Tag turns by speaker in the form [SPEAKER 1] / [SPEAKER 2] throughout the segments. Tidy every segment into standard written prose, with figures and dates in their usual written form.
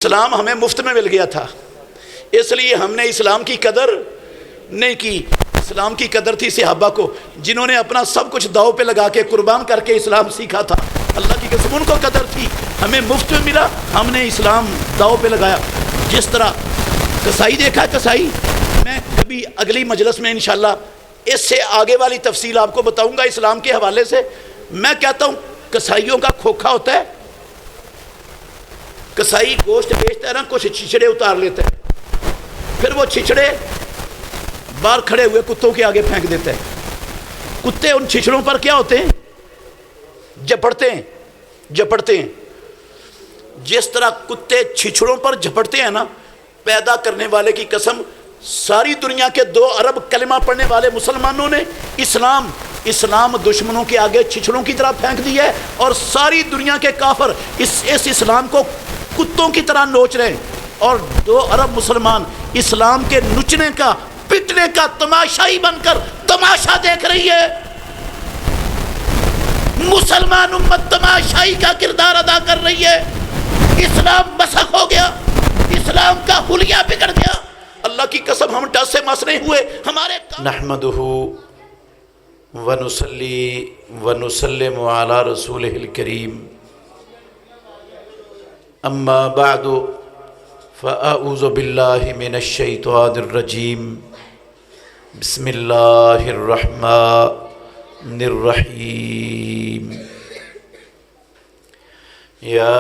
[SPEAKER 1] اسلام ہمیں مفت میں مل گیا تھا، اس لیے ہم نے اسلام کی قدر نہیں کی۔ اسلام کی قدر تھی صحابہ کو، جنہوں نے اپنا سب کچھ داؤ پہ لگا کے قربان کر کے اسلام سیکھا تھا۔ اللہ کی قسم ان کو قدر تھی، ہمیں مفت میں ملا، ہم نے اسلام داؤ پہ لگایا۔ جس طرح کسائی دیکھا، کسائی میں کبھی اگلی مجلس میں انشاءاللہ اس سے آگے والی تفصیل آپ کو بتاؤں گا اسلام کے حوالے سے۔ میں کہتا ہوں کسائیوں کا کھوکھا ہوتا ہے، کسائی گوشت بیچتا ہے نا، کچھ چھچڑے اتار لیتا ہے، پھر وہ چھچڑے باہر کھڑے ہوئے کتوں کے آگے پھینک دیتا ہے۔ کتے ان چھچڑوں پر کیا ہوتے ہیں؟ جھپٹتے ہیں۔ جس طرح کتے چھچڑوں پر جھپٹتے ہیں نا، پیدا کرنے والے کی قسم، ساری دنیا کے 2 ارب کلمہ پڑھنے والے مسلمانوں نے اسلام دشمنوں کے آگے چھچڑوں کی طرح پھینک دی ہے، اور ساری دنیا کے کافر اس اسلام کو کتوں کی طرح نوچ رہے ہیں، اور 2 ارب مسلمان اسلام کے نچنے کا، پٹنے کا تماشائی بن کر تماشا دیکھ رہی ہے۔ مسلمان امت تماشائی کا کردار ادا کر رہی ہے۔ اسلام مسخ ہو گیا، اسلام کا حلیہ بگڑ گیا۔ اللہ کی قسم ہم ٹس سے مس نہیں ہوئے۔ ہمارے نحمدہ ونصلی ونسلم علی رسولہ الکریم، اما بعد فاعوذ باللہ من الشیطان الرجیم، بسم اللہ الرحمن الرحیم۔ یا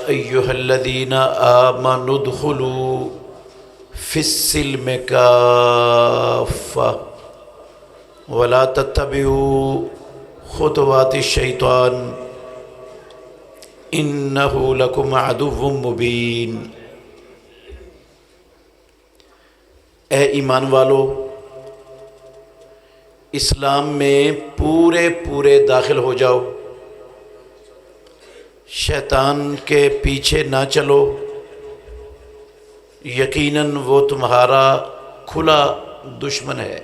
[SPEAKER 1] ایہا الذین آمنوا ادخلوا فی السلم کافہ ولا تتبعوا خطوات الشیطان انہ لکم عدو مبین۔ اے ایمان والو، اسلام میں پورے داخل ہو جاؤ، شیطان کے پیچھے نہ چلو، یقیناً وہ تمہارا کھلا دشمن ہے۔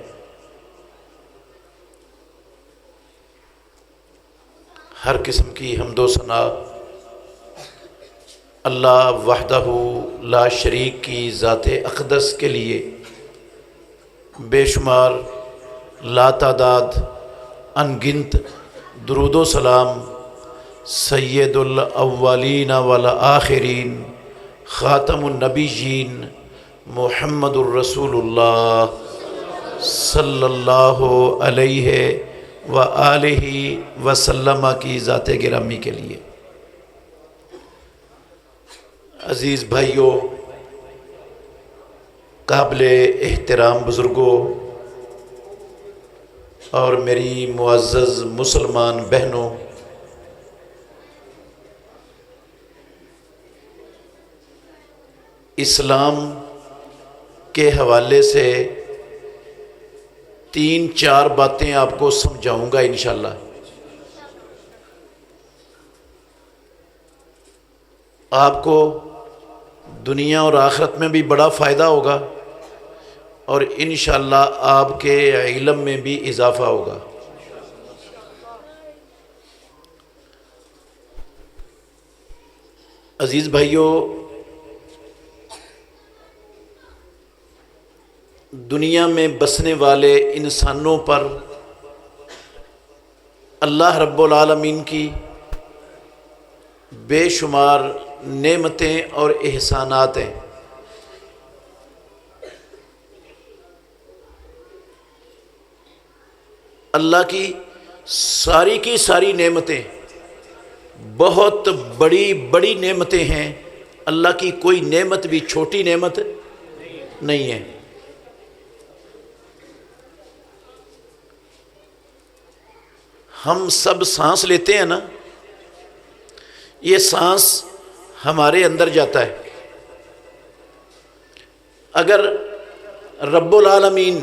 [SPEAKER 1] ہر قسم کی حمد و ثنا اللہ وحدہ لا شریک کی ذات اقدس کے لیے بے شمار لا تعداد انگنت درود و سلام سید الاولین والآخرین خاتم النبیین محمد الرسول اللہ صلی اللہ علیہ وآلہ وسلم کی ذات گرامی کے لیے۔ عزیز بھائیوں، قابل احترام بزرگوں اور میری معزز مسلمان بہنوں، اسلام کے حوالے سے 3-4 باتیں آپ کو سمجھاؤں گا انشاءاللہ۔ آپ کو دنیا اور آخرت میں بھی بڑا فائدہ ہوگا، اور انشاءاللہ آپ کے علم میں بھی اضافہ ہوگا۔ عزیز بھائیوں، دنیا میں بسنے والے انسانوں پر اللہ رب العالمین کی بے شمار نعمتیں اور احسانات ہیں۔ اللہ کی ساری نعمتیں بہت بڑی نعمتیں ہیں۔ اللہ کی کوئی نعمت بھی چھوٹی نعمت نہیں ہے۔ ہم سب سانس لیتے ہیں نا، یہ سانس ہمارے اندر جاتا ہے۔ اگر رب العالمین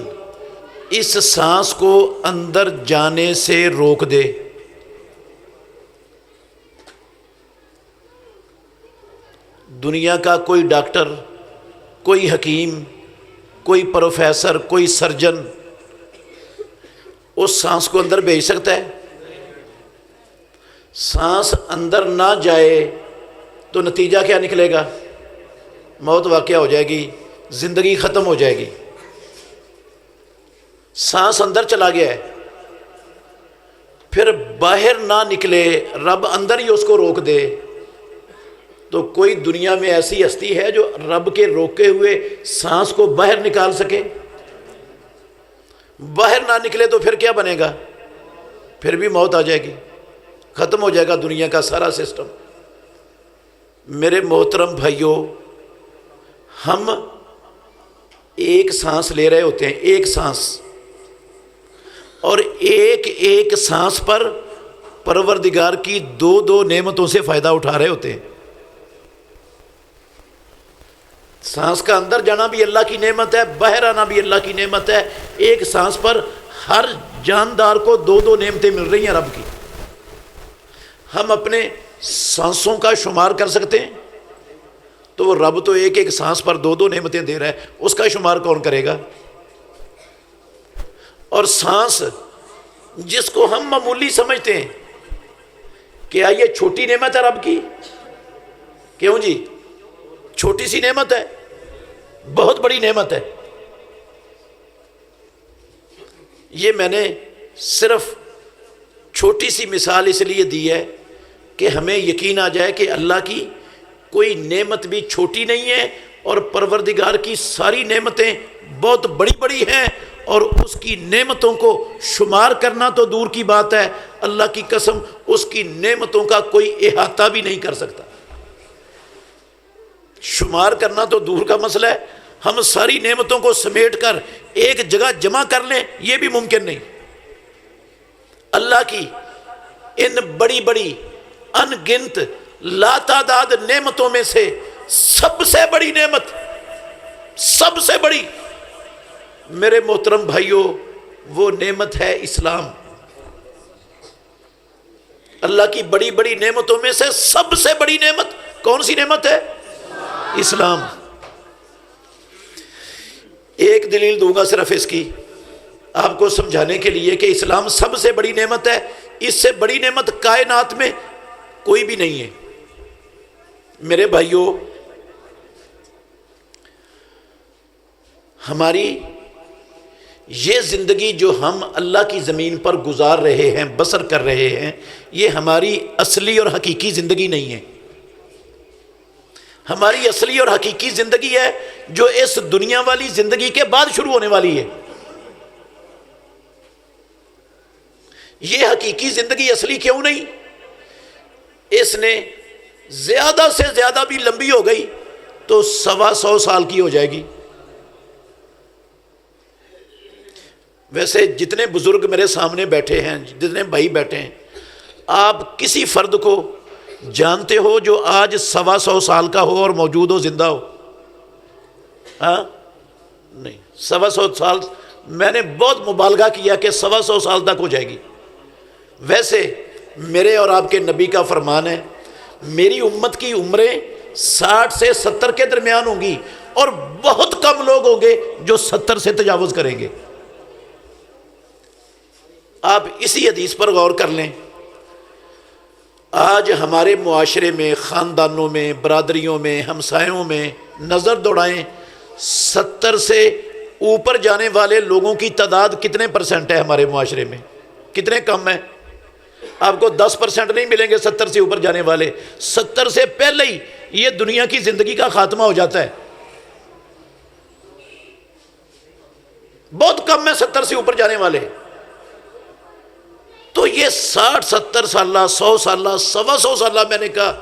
[SPEAKER 1] اس سانس کو اندر جانے سے روک دے، دنیا کا کوئی ڈاکٹر، کوئی حکیم، کوئی پروفیسر، کوئی سرجن اس سانس کو اندر بھیج سکتا ہے؟ سانس اندر نہ جائے تو نتیجہ کیا نکلے گا؟ موت واقع ہو جائے گی، زندگی ختم ہو جائے گی۔ سانس اندر چلا گیا ہے، پھر باہر نہ نکلے، رب اندر ہی اس کو روک دے، تو کوئی دنیا میں ایسی ہستی ہے جو رب کے روکے ہوئے سانس کو باہر نکال سکے؟ باہر نہ نکلے تو پھر کیا بنے گا؟ پھر بھی موت آ جائے گی، ختم ہو جائے گا دنیا کا سارا سسٹم۔ میرے محترم بھائیوں، ہم ایک سانس لے رہے ہوتے ہیں، ایک سانس، اور ایک ایک سانس پر پروردگار کی دو دو نعمتوں سے فائدہ اٹھا رہے ہوتے ہیں۔ سانس کا اندر جانا بھی اللہ کی نعمت ہے، باہر آنا بھی اللہ کی نعمت ہے۔ ایک سانس پر ہر جاندار کو دو دو نعمتیں مل رہی ہیں رب کی۔ ہم اپنے سانسوں کا شمار کر سکتے ہیں؟ تو وہ رب تو ایک ایک سانس پر دو دو نعمتیں دے رہا ہے، اس کا شمار کون کرے گا؟ اور سانس جس کو ہم معمولی سمجھتے ہیں، کیا یہ چھوٹی نعمت ہے رب کی؟ کیوں جی؟ چھوٹی سی نعمت ہے؟ بہت بڑی نعمت ہے۔ یہ میں نے صرف چھوٹی سی مثال اس لیے دی ہے کہ ہمیں یقین آ جائے کہ اللہ کی کوئی نعمت بھی چھوٹی نہیں ہے، اور پروردگار کی ساری نعمتیں بہت بڑی بڑی ہیں، اور اس کی نعمتوں کو شمار کرنا تو دور کی بات ہے، اللہ کی قسم اس کی نعمتوں کا کوئی احاطہ بھی نہیں کر سکتا۔ شمار کرنا تو دور کا مسئلہ ہے، ہم ساری نعمتوں کو سمیٹ کر ایک جگہ جمع کر لیں یہ بھی ممکن نہیں۔ اللہ کی ان بڑی بڑی ان گنت لا تعداد نعمتوں میں سے سب سے بڑی نعمت، سب سے بڑی میرے محترم بھائیوں، وہ نعمت ہے اسلام۔ اللہ کی بڑی بڑی نعمتوں میں سے سب سے بڑی نعمت کون سی نعمت ہے؟ اسلام۔ ایک دلیل دوں گا صرف اس کی آپ کو سمجھانے کے لیے کہ اسلام سب سے بڑی نعمت ہے، اس سے بڑی نعمت کائنات میں کوئی بھی نہیں ہے۔ میرے بھائیوں، ہماری یہ زندگی جو ہم اللہ کی زمین پر گزار رہے ہیں، بسر کر رہے ہیں، یہ ہماری اصلی اور حقیقی زندگی نہیں ہے۔ ہماری اصلی اور حقیقی زندگی ہے جو اس دنیا والی زندگی کے بعد شروع ہونے والی ہے۔ یہ حقیقی زندگی اصلی کیوں نہیں؟ اس نے زیادہ سے زیادہ بھی لمبی ہو گئی تو 125 سال کی ہو جائے گی۔ ویسے جتنے بزرگ میرے سامنے بیٹھے ہیں، جتنے بھائی بیٹھے ہیں، آپ کسی فرد کو جانتے ہو جو آج 125 سال کا ہو اور موجود ہو، زندہ ہو؟ ہاں نہیں، 125 سال میں نے بہت مبالغہ کیا کہ 125 سال تک ہو جائے گی۔ ویسے میرے اور آپ کے نبی کا فرمان ہے، میری امت کی عمریں 60 سے 70 کے درمیان ہوں گی، اور بہت کم لوگ ہوں گے جو 70 سے تجاوز کریں گے۔ آپ اسی حدیث پر غور کر لیں۔ آج ہمارے معاشرے میں، خاندانوں میں، برادریوں میں، ہمسایوں میں نظر دوڑائیں، 70 سے اوپر جانے والے لوگوں کی تعداد کتنے پرسنٹ ہے ہمارے معاشرے میں؟ کتنے کم ہیں؟ آپ کو 10% نہیں ملیں گے 70 سے اوپر جانے والے۔ 70 سے پہلے ہی یہ دنیا کی زندگی کا خاتمہ ہو جاتا ہے۔ بہت کم ہے 70 سے اوپر جانے والے۔ تو یہ 60 70 سالہ، 100 سالہ، 125 سالہ، میں نے کہا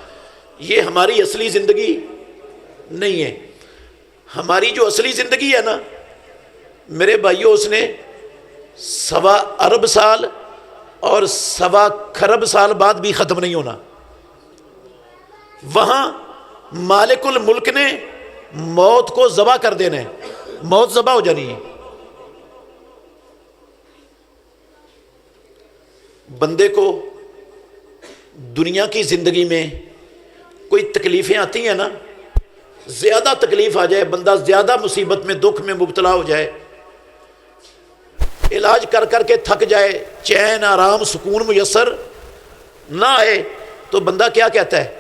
[SPEAKER 1] یہ ہماری اصلی زندگی نہیں ہے۔ ہماری جو اصلی زندگی ہے نا میرے بھائیوں، اس نے 1.25 ارب سال اور 1.25 خرب سال بعد بھی ختم نہیں ہونا۔ وہاں مالک الملک نے موت کو ذبح کر دینا ہے، موت ذبح ہو جانی ہے۔ بندے کو دنیا کی زندگی میں کوئی تکلیفیں آتی ہیں نا، زیادہ تکلیف آ جائے، بندہ زیادہ مصیبت میں، دکھ میں مبتلا ہو جائے، علاج کر کر کے تھک جائے، چین، آرام، سکون میسر نہ آئے، تو بندہ کیا کہتا ہے؟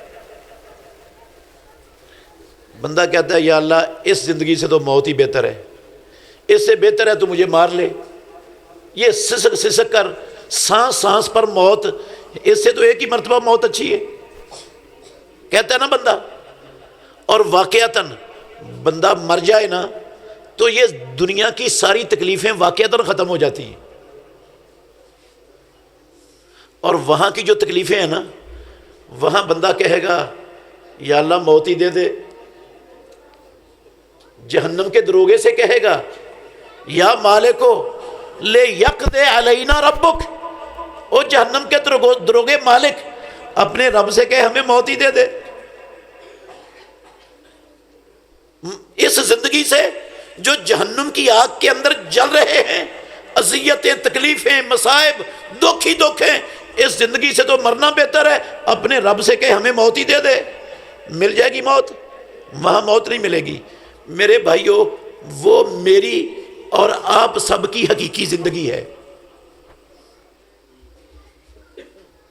[SPEAKER 1] بندہ کہتا ہے یا اللہ اس زندگی سے تو موت ہی بہتر ہے، اس سے بہتر ہے تو مجھے مار لے، یہ سسک سسک کر سانس سانس پر موت، اس سے تو ایک ہی مرتبہ موت اچھی ہے، کہتا ہے نا بندہ۔ اور واقعتاً بندہ مر جائے نا تو یہ دنیا کی ساری تکلیفیں واقعتاً ختم ہو جاتی ہیں، اور وہاں کی جو تکلیفیں ہیں نا وہاں بندہ کہے گا یا اللہ موت ہی دے دے۔ جہنم کے دروگے سے کہے گا یا مالکو لے یقض علینا ربک، او جہنم کے دروگے مالک اپنے رب سے کہے ہمیں موت ہی دے دے۔ اس زندگی سے جو جہنم کی آگ کے اندر جل رہے ہیں، اذیتیں، تکلیفیں، مصائب، دکھ ہی دکھ ہیں، اس زندگی سے تو مرنا بہتر ہے، اپنے رب سے کہے ہمیں موت ہی دے دے۔ مل جائے گی موت؟ وہاں موت نہیں ملے گی میرے بھائیوں، وہ میری اور آپ سب کی حقیقی زندگی ہے،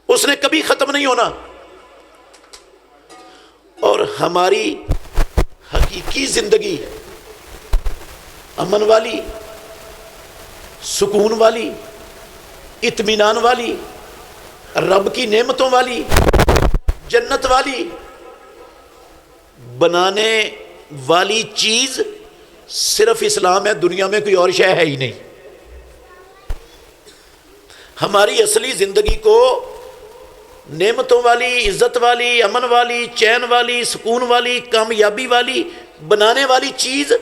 [SPEAKER 1] اس نے کبھی ختم نہیں ہونا۔ اور ہماری حقیقی زندگی امن والی، سکون والی، اطمینان والی، رب کی نعمتوں والی، جنت والی بنانے والی چیز صرف اسلام ہے، دنیا میں کوئی اور شے ہے ہی نہیں۔ ہماری اصلی زندگی کو نعمتوں والی، عزت والی، امن والی، چین والی، سکون والی، کامیابی والی بنانے والی چیز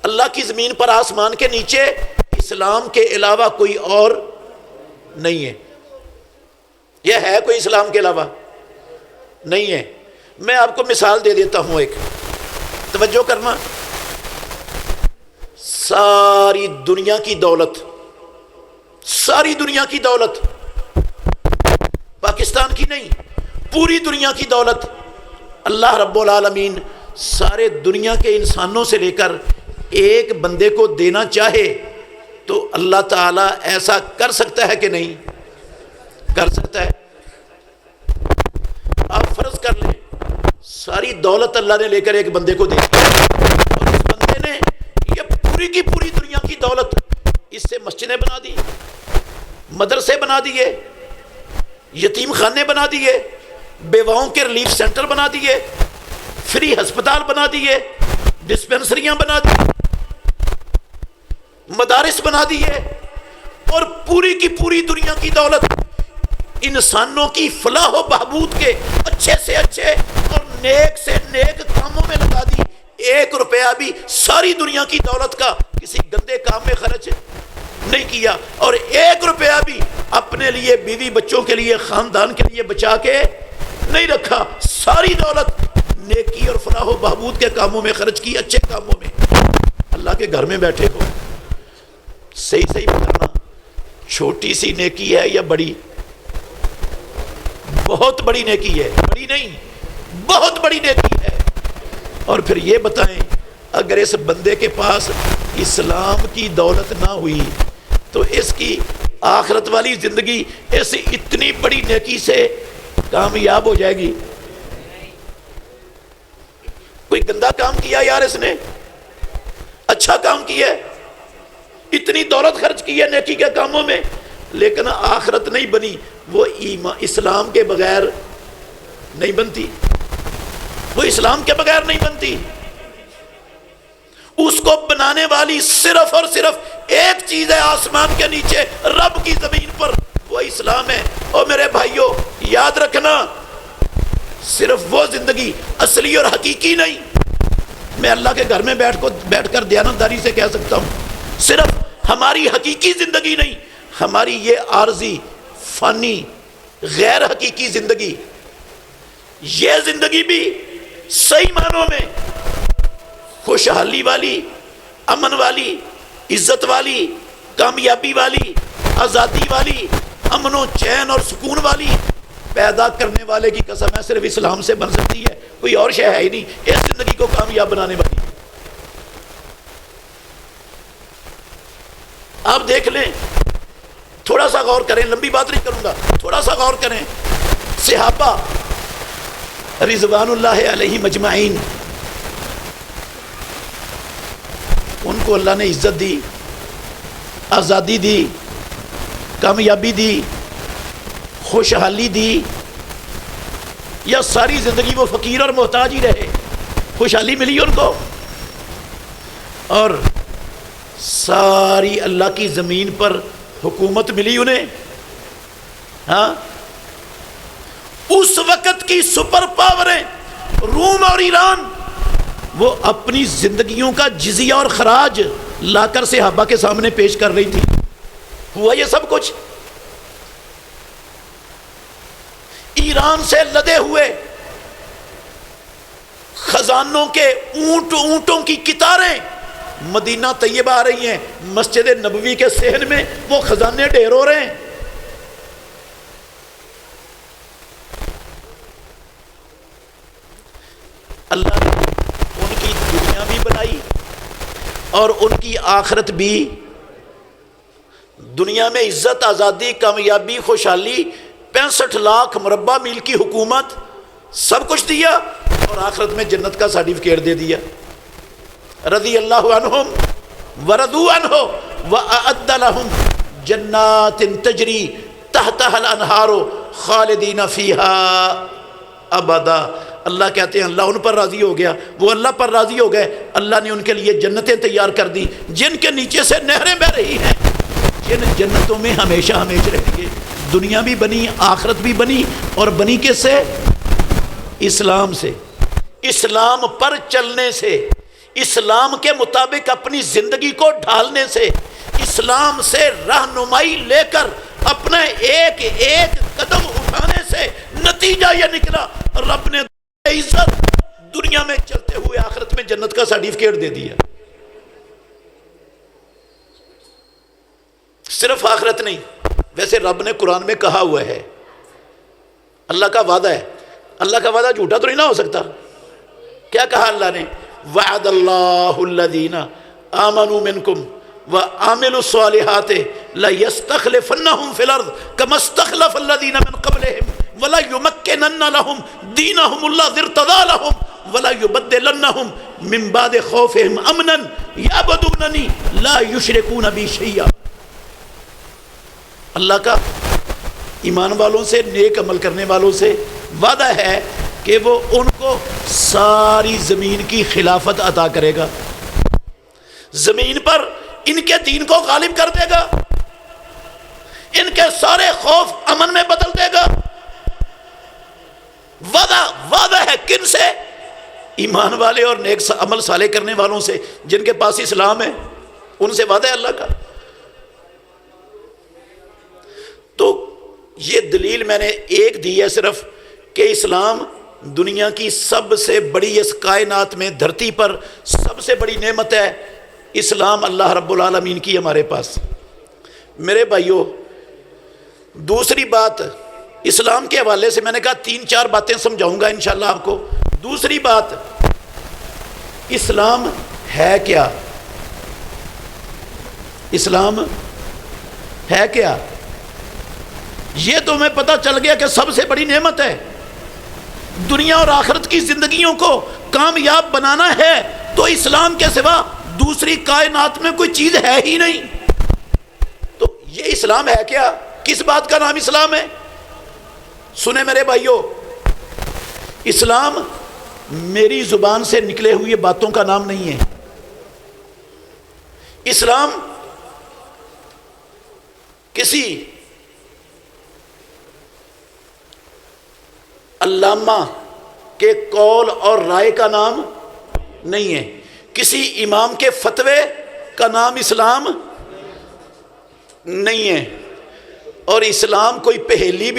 [SPEAKER 1] اللہ کی زمین پر آسمان کے نیچے اسلام کے علاوہ کوئی اور نہیں ہے۔ یہ ہے کوئی اسلام کے علاوہ؟ نہیں ہے۔ میں آپ کو مثال دے دیتا ہوں، ایک توجہ کرنا، ساری دنیا کی دولت، ساری دنیا کی دولت، پاکستان کی نہیں، پوری دنیا کی دولت اللہ رب العالمین سارے دنیا کے انسانوں سے لے کر ایک بندے کو دینا چاہے تو اللہ تعالیٰ ایسا کر سکتا ہے کہ نہیں کر سکتا ہے؟ آپ فرض کر لیں ساری دولت اللہ نے لے کر ایک بندے کو دے دی، اور اس بندے نے یہ پوری کی پوری دنیا کی دولت، اس سے مسجدیں بنا دی، مدرسے بنا دیے، یتیم خانے بنا دیے، بیواؤں کے ریلیف سینٹر بنا دیے، فری ہسپتال بنا دیے، ڈسپنسریاں بنا دی، مدارس بنا دیے، اور پوری کی پوری دنیا کی دولت انسانوں کی فلاح و بہبود کے اچھے سے اچھے اور نیک سے نیک کاموں میں لگا دی۔ ایک روپیہ بھی ساری دنیا کی دولت کا کسی گندے کام میں خرچ نہیں کیا، اور ایک روپیہ بھی اپنے لیے، بیوی بچوں کے لیے، خاندان کے لیے بچا کے نہیں رکھا۔ ساری دولت نیکی اور فلاح و بہبود کے کاموں میں خرچ کی، اچھے کاموں میں۔ اللہ کے گھر میں بیٹھے ہو، صحیح صحیح بتانا، چھوٹی سی نیکی ہے یا بڑی؟ بہت بڑی نیکی ہے، بڑی نہیں، بہت بڑی نیکی ہے۔ اور پھر یہ بتائیں اگر اس بندے کے پاس اسلام کی دولت نہ ہوئی تو اس کی آخرت والی زندگی اس اتنی بڑی نیکی سے کامیاب ہو جائے گی؟ کوئی گندا کام کیا یار اس نے، اچھا کام کیا، اتنی دولت خرچ کی ہے نیکی کے کاموں میں، لیکن آخرت نہیں بنی، وہ اسلام کے بغیر نہیں بنتی، وہ اسلام کے بغیر نہیں بنتی۔ اس کو بنانے والی صرف اور صرف ایک چیز ہے آسمان کے نیچے، رب کی زمین پر، وہ اسلام ہے۔ اور میرے بھائیوں یاد رکھنا، صرف وہ زندگی اصلی اور حقیقی نہیں، میں اللہ کے گھر میں بیٹھ کر دیانتداری سے کہہ سکتا ہوں، صرف ہماری حقیقی زندگی نہیں، ہماری یہ عارضی، فانی، غیر حقیقی زندگی، یہ زندگی بھی صحیح معنوں میں خوشحالی والی، امن والی، عزت والی، کامیابی والی، آزادی والی، امن و چین اور سکون والی پیدا کرنے والے کی قسم ہے صرف اسلام سے بن سکتی ہے، کوئی اور شے ہے ہی نہیں اس زندگی کو کامیاب بنانے والی۔ آپ دیکھ لیں، تھوڑا سا غور کریں، لمبی بات نہیں کروں گا، تھوڑا سا غور کریں، صحابہ رضوان اللہ علیہ مجمعین کو اللہ نے عزت دی، آزادی دی، کامیابی دی، خوشحالی دی، یا ساری زندگی وہ فقیر اور محتاج ہی رہے؟ خوشحالی ملی ان کو، اور ساری اللہ کی زمین پر حکومت ملی انہیں. ہاں، اس وقت کی سپر پاوریں روم اور ایران وہ اپنی زندگیوں کا جزیہ اور خراج لا کر صحابہ کے سامنے پیش کر رہی تھی. ہوا یہ سب کچھ. ایران سے لدے ہوئے خزانوں کے اونٹوں کی قطاریں مدینہ طیبہ آ رہی ہیں. مسجد نبوی کے صحن میں وہ خزانے ڈھیر ہو رہے ہیں. اللہ نے ان کی دنیا بھی بنائی اور ان کی آخرت بھی. دنیا میں عزت، آزادی، کامیابی، خوشحالی، 65 لاکھ مربع میل کی حکومت، سب کچھ دیا، اور آخرت میں جنت کا سرٹیفکیٹ دے دیا. رضی اللہ عنہم ورضوا عنہ واعد لهم جنات تجری تحتها الانہار خالدین فیہا ابدا. اللہ کہتے ہیں اللہ ان پر راضی ہو گیا، وہ اللہ پر راضی ہو گئے. اللہ نے ان کے لیے جنتیں تیار کر دی جن کے نیچے سے نہریں بہ رہی ہیں. جن جنتوں میں ہمیشہ ہمیشہ رہیں گے. دنیا بھی بنی، آخرت بھی بنی، اور بنی کس سے؟ اسلام سے. اسلام پر چلنے سے، اسلام کے مطابق اپنی زندگی کو ڈھالنے سے، اسلام سے رہنمائی لے کر اپنے ایک ایک قدم اٹھانے سے نتیجہ یہ نکلا، رب نے عزت دنیا میں چلتے ہوئے آخرت میں جنت کا سرٹیفکیٹ دے دیا. صرف آخرت نہیں، ویسے رب نے قرآن میں کہا ہوا ہے، اللہ کا وعدہ ہے. اللہ کا وعدہ جھوٹا تو نہیں نہ ہو سکتا. کیا کہا اللہ نے؟ وعد اللہ الذین آمنوا منکم وعملوا الصالحات لیستخلفنہم فی الارض کما استخلف الذین من قبلہم ولا یمکنن لہم دینہم الذی ارتضی لہم ولا یبدلنہم من بعد خوفہم امنا یعبدوننی لا یشرکون بی شیئا. اللہ کا ایمان والوں سے، نیک عمل کرنے والوں سے وعدہ ہے کہ وہ ان کو ساری زمین کی خلافت عطا کرے گا، زمین پر ان کے دین کو غالب کر دے گا، ان کے سارے خوف امن میں بدل دے گا. وعدہ ہے کن سے؟ ایمان والے اور نیک عمل صالح کرنے والوں سے، جن کے پاس اسلام ہے، ان سے وعدہ ہے اللہ کا. تو یہ دلیل میں نے ایک دی ہے صرف، کہ اسلام دنیا کی سب سے بڑی، اس کائنات میں دھرتی پر سب سے بڑی نعمت ہے. اسلام اللہ رب العالمین کی ہمارے پاس. میرے بھائیوں، دوسری بات اسلام کے حوالے سے میں نے کہا 3-4 باتیں سمجھاؤں گا انشاءاللہ آپ کو. دوسری بات، اسلام ہے کیا؟ اسلام ہے کیا؟ یہ تو ہمیں پتہ چل گیا کہ سب سے بڑی نعمت ہے. دنیا اور آخرت کی زندگیوں کو کامیاب بنانا ہے تو اسلام کے سوا دوسری کائنات میں کوئی چیز ہے ہی نہیں. تو یہ اسلام ہے کیا؟ کس بات کا نام اسلام ہے؟ سنیں میرے بھائیوں، اسلام میری زبان سے نکلے ہوئے باتوں کا نام نہیں ہے. اسلام کسی علامہ کے قول اور رائے کا نام نہیں ہے، کسی امام کے فتوے کا نام اسلام نہیں ہے. اور اسلام کوئی پہیلی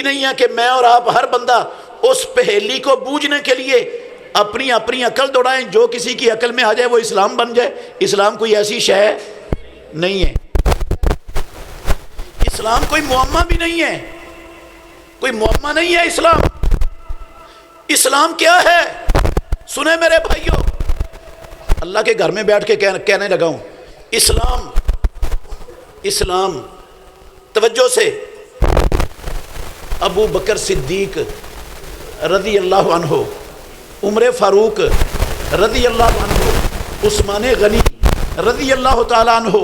[SPEAKER 1] نہیں ہے کہ میں اور آپ ہر بندہ اس پہیلی کو بوجھنے کے لیے اپنی عقل دوڑائیں، جو کسی کی عقل میں آ جائے وہ اسلام بن جائے. اسلام کوئی ایسی شے نہیں ہے. اسلام کوئی معمہ بھی نہیں ہے، کوئی معمہ نہیں ہے اسلام. اسلام کیا ہے؟ سنیں میرے بھائیوں، اللہ کے گھر میں بیٹھ کے کہنے لگا ہوں، اسلام توجہ سے، ابو بکر صدیق رضی اللہ عنہ، عمر فاروق رضی اللہ عنہ، عثمان غنی رضی اللہ تعالیٰ عنہ،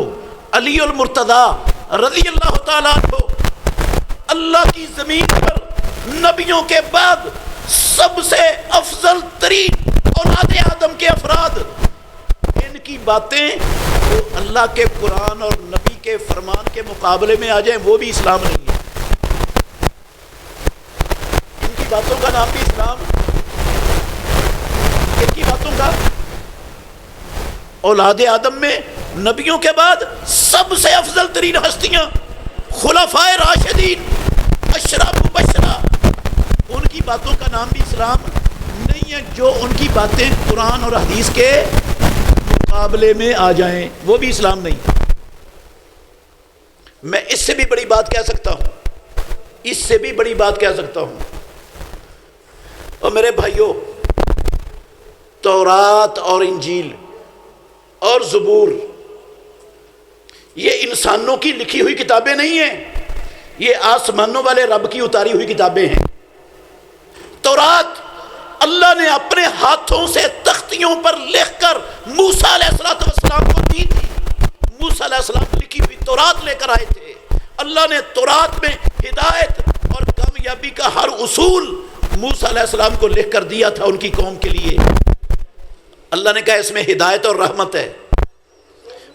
[SPEAKER 1] علی المرتضیٰ رضی اللہ تعالیٰ عنہ، اللہ کی زمین پر نبیوں کے بعد سب سے افضل ترین اولاد آدم کے افراد، ان کی باتیں جو اللہ کے قرآن اور نبی کے فرمان کے مقابلے میں آ جائیں وہ بھی اسلام نہیں ہے۔ ان کی باتوں کا نام بھی اسلام، ان کی باتوں کا اولاد آدم میں نبیوں کے بعد سب سے افضل ترین ہستیاں خلفائے راشدین اشرا مبشرہ، ان کی باتوں کا نام بھی اسلام نہیں ہے۔ جو ان کی باتیں قرآن اور حدیث کے مقابلے میں آ جائیں وہ بھی اسلام نہیں۔ میں اس سے بھی بڑی بات کہہ سکتا ہوں، اس سے بھی بڑی بات کہہ سکتا ہوں، اور میرے بھائیوں، تورات اور انجیل اور زبور یہ انسانوں کی لکھی ہوئی کتابیں نہیں ہیں، یہ آسمانوں والے رب کی اتاری ہوئی کتابیں ہیں۔ تورات اللہ نے اپنے ہاتھوں سے تختیوں پر لکھ کر موسیٰ علیہ السلام کو دی تھی۔ موسیٰ علیہ السلام لکھی ہوئی تورات لے کر آئے تھے۔ اللہ نے تورات میں ہدایت اور کامیابی کا ہر اصول موسیٰ علیہ السلام کو لکھ کر دیا تھا ان کی قوم کے لیے۔ اللہ نے کہا اس میں ہدایت اور رحمت ہے۔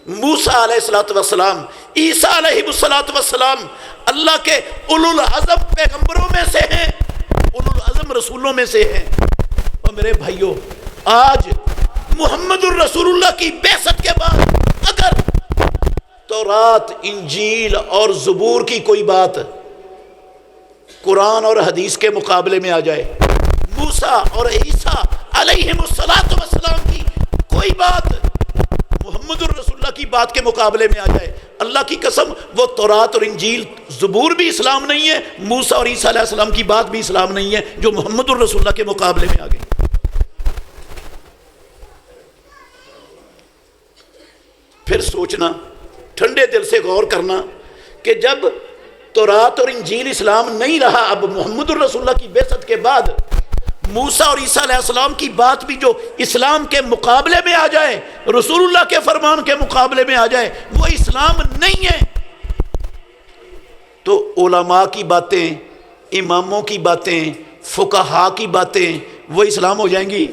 [SPEAKER 1] موسیٰ علیہ السلام، عیسیٰ علیہ السلام اللہ کے اولو العزم پیغمبروں میں سے ہیں، اولو العزم رسولوں میں سے ہیں۔ اور میرے بھائیوں، آج محمد الرسول اللہ کی بعثت کے بعد اگر تورات، انجیل اور زبور کی کوئی بات قرآن اور حدیث کے مقابلے میں آ جائے، موسیٰ اور عیسیٰ علیہ السلام کی کوئی بات محمد الرسول اللہ کی بات کے مقابلے میں آ جائے، اللہ کی قسم وہ تورات اور انجیل زبور بھی اسلام نہیں ہے، موسیٰ اور عیسیٰ علیہ السلام کی بات بھی اسلام نہیں ہے جو محمد الرسول اللہ کے مقابلے میں آ گئی۔ پھر سوچنا، ٹھنڈے دل سے غور کرنا کہ جب تورات اور انجیل اسلام نہیں رہا، اب محمد الرسول اللہ کی بعثت کے بعد موسیٰ اور عیسیٰ علیہ السلام کی بات بھی جو اسلام کے مقابلے میں آ جائے، رسول اللہ کے فرمان کے مقابلے میں آ جائے، وہ اسلام نہیں ہے۔ تو علماء کی باتیں، اماموں کی باتیں، فقہاء کی باتیں وہ اسلام ہو جائیں گی؟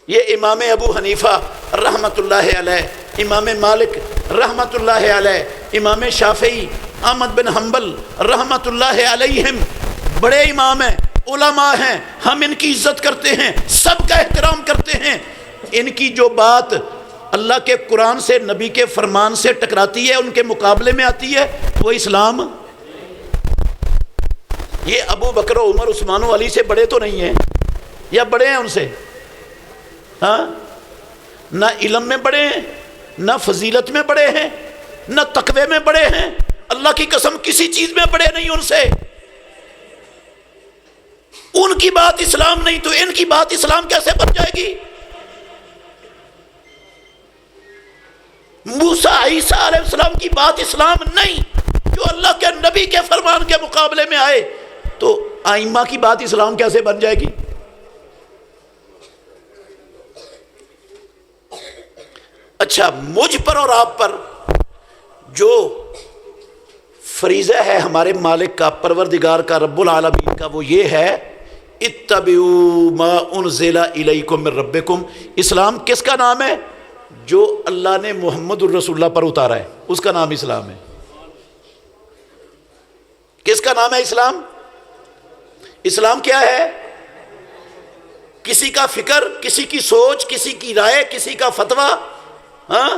[SPEAKER 1] یہ امام ابو حنیفہ رحمۃ اللہ علیہ، امام مالک رحمۃ اللہ علیہ، امام شافعی، احمد بن حنبل رحمۃ اللہ علیہم بڑے امام ہیں، علماء ہیں، ہم ان کی عزت کرتے ہیں، سب کا احترام کرتے ہیں۔ ان کی جو بات اللہ کے قرآن سے، نبی کے فرمان سے ٹکراتی ہے، ان کے مقابلے میں آتی ہے، وہ اسلام۔ یہ ابو بکر و عمر عثمان و علی سے بڑے تو نہیں ہیں، یا بڑے ہیں ان سے؟ ہاں، نہ علم میں بڑے ہیں، نہ فضیلت میں بڑے ہیں، نہ تقوی میں بڑے ہیں، اللہ کی قسم کسی چیز میں بڑے نہیں ان سے۔ ان کی بات اسلام نہیں تو ان کی بات اسلام کیسے بن جائے گی؟ موسیٰ عیسیٰ علیہ السلام کی بات اسلام نہیں، جو اللہ کے نبی کے فرمان کے مقابلے میں آئے، تو ائمہ کی بات اسلام کیسے بن جائے گی؟ اچھا، مجھ پر اور آپ پر جو فریضہ ہے ہمارے مالک کا، پروردگار کا، رب العالمین کا، وہ یہ ہے اتبعوا ما انزل الیکم من ربکم۔ اسلام کس کا نام ہے؟ جو اللہ نے محمد الرسول اللہ پر اتارا ہے، اس کا نام اسلام ہے۔ کس کا نام ہے اسلام؟ اسلام کیا ہے؟ کسی کا فکر، کسی کی سوچ، کسی کی رائے، کسی کا فتویٰ، ہاں،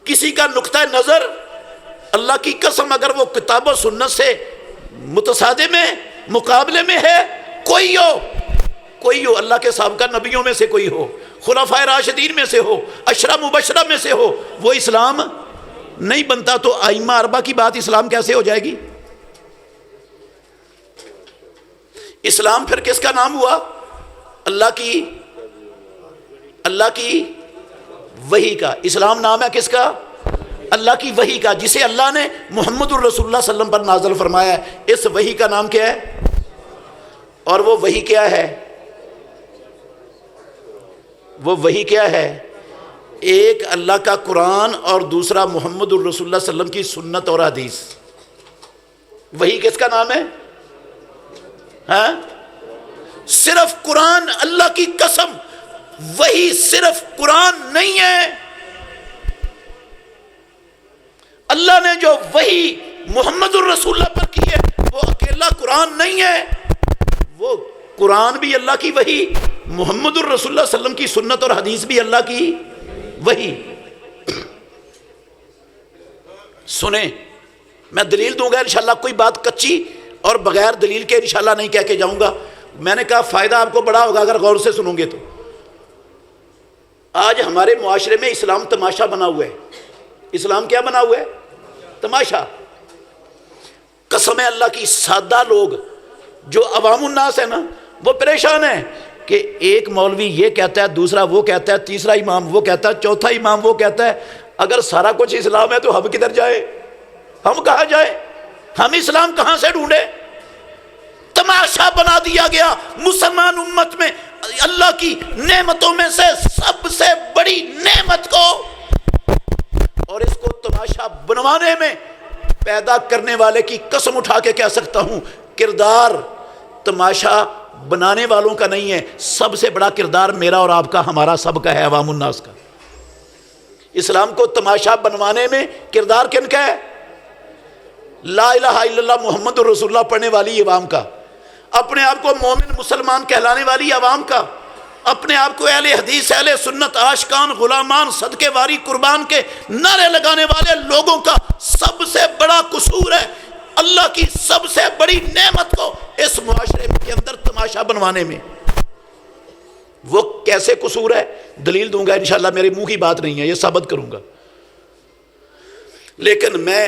[SPEAKER 1] کسی کا نقطہ نظر، اللہ کی قسم اگر وہ کتاب و سنت سے متصادم ہے، مقابلے میں ہے، کوئی ہو اللہ کے سابقہ نبیوں میں سے کوئی ہو، خلفائے راشدین میں سے ہو، اشرا مبشرہ میں سے ہو، وہ اسلام نہیں بنتا۔ تو ائمہ اربعہ کی بات اسلام کیسے ہو جائے گی؟ اسلام پھر کس کا نام ہوا؟ اللہ کی وحی کا۔ اسلام نام ہے کس کا؟ اللہ کی وحی کا، جسے اللہ نے محمد الرسول اللہ صلی اللہ علیہ وسلم پر نازل فرمایا ہے۔ اس وحی کا نام کیا ہے؟ اور وہ وحی کیا ہے؟ وہ وہی کیا ہے؟ ایک اللہ کا قرآن اور دوسرا محمد الرسول اللہ صلی اللہ علیہ وسلم کی سنت اور حدیث۔ وہی کس کا نام ہے؟ ہاں، صرف قرآن، اللہ کی قسم وہی صرف قرآن نہیں ہے۔ اللہ نے جو وہی محمد الرسول اللہ پر کی ہے وہ اکیلا قرآن نہیں ہے، وہ قرآن بھی اللہ کی وہی، محمد الرسول اللہ صلی اللہ علیہ وسلم کی سنت اور حدیث بھی اللہ کی وہی۔ سنیں، میں دلیل دوں گا انشاءاللہ، کوئی بات کچی اور بغیر دلیل کے انشاءاللہ نہیں کہہ کے جاؤں گا۔ میں نے کہا فائدہ آپ کو بڑا ہوگا اگر غور سے سنوں گے تو۔ آج ہمارے معاشرے میں اسلام تماشا بنا ہوا ہے۔ اسلام کیا بنا ہوا ہے؟ تماشا۔ قسم اللہ کی، سادہ لوگ جو عوام الناس ہے نا، وہ پریشان ہیں کہ ایک مولوی یہ کہتا ہے، دوسرا وہ کہتا ہے، تیسرا امام وہ کہتا ہے، چوتھا امام وہ کہتا ہے۔ اگر سارا کچھ اسلام ہے تو ہم کدھر جائیں؟ ہم کہاں جائیں؟ ہم اسلام کہاں سے ڈھونڈیں؟ تماشا بنا دیا گیا مسلمان امت میں اللہ کی نعمتوں میں سے سب سے بڑی نعمت کو، اور اس کو تماشا بنوانے میں پیدا کرنے والے کی قسم اٹھا کے کہہ سکتا ہوں، کردار تماشا بنانے والوں کا نہیں ہے، سب سے بڑا کردار میرا اور آپ کا، ہمارا سب کا ہے، عوام الناس کا۔ اسلام کو تماشا بنوانے میں کردار کن کا ہے؟ لا الہ الا اللہ محمد الرسول اللہ پڑھنے والی عوام کا، اپنے آپ کو مومن مسلمان کہلانے والی عوام کا، اپنے آپ کو اہل حدیث، اہل سنت، عاشقان، غلامان، صدقے واری، قربان کے نعرے لگانے والے لوگوں کا سب سے بڑا قصور ہے اللہ کی سب سے بڑی نعمت کو اس معاشرے کے اندر تماشا بنوانے میں۔ وہ کیسے قصور ہے؟ دلیل دوں گا انشاءاللہ، میرے منہ کی بات نہیں ہے، یہ ثابت کروں گا۔ لیکن میں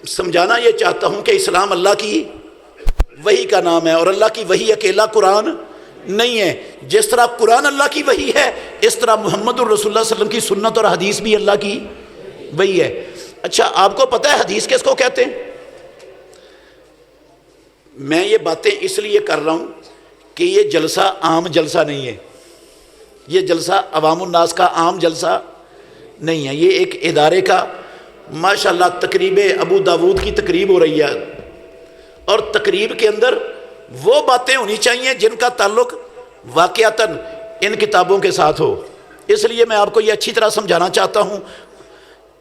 [SPEAKER 1] سمجھانا یہ چاہتا ہوں کہ اسلام اللہ کی وحی کا نام ہے، اور اللہ کی وحی اکیلا قرآن نہیں ہے۔ جس طرح قرآن اللہ کی وحی ہے، اس طرح محمد الرسول اللہ صلی اللہ علیہ وسلم کی سنت اور حدیث بھی اللہ کی وحی ہے۔ اچھا، آپ کو پتہ ہے حدیث کس کو کہتے ہیں؟ میں یہ باتیں اس لیے کر رہا ہوں کہ یہ جلسہ عام جلسہ نہیں ہے، یہ جلسہ عوام الناس کا عام جلسہ نہیں ہے، یہ ایک ادارے کا ماشاءاللہ تقریب ابو داود کی تقریب ہو رہی ہے، اور تقریب کے اندر وہ باتیں ہونی چاہیے جن کا تعلق واقعتاً ان کتابوں کے ساتھ ہو۔ اس لیے میں آپ کو یہ اچھی طرح سمجھانا چاہتا ہوں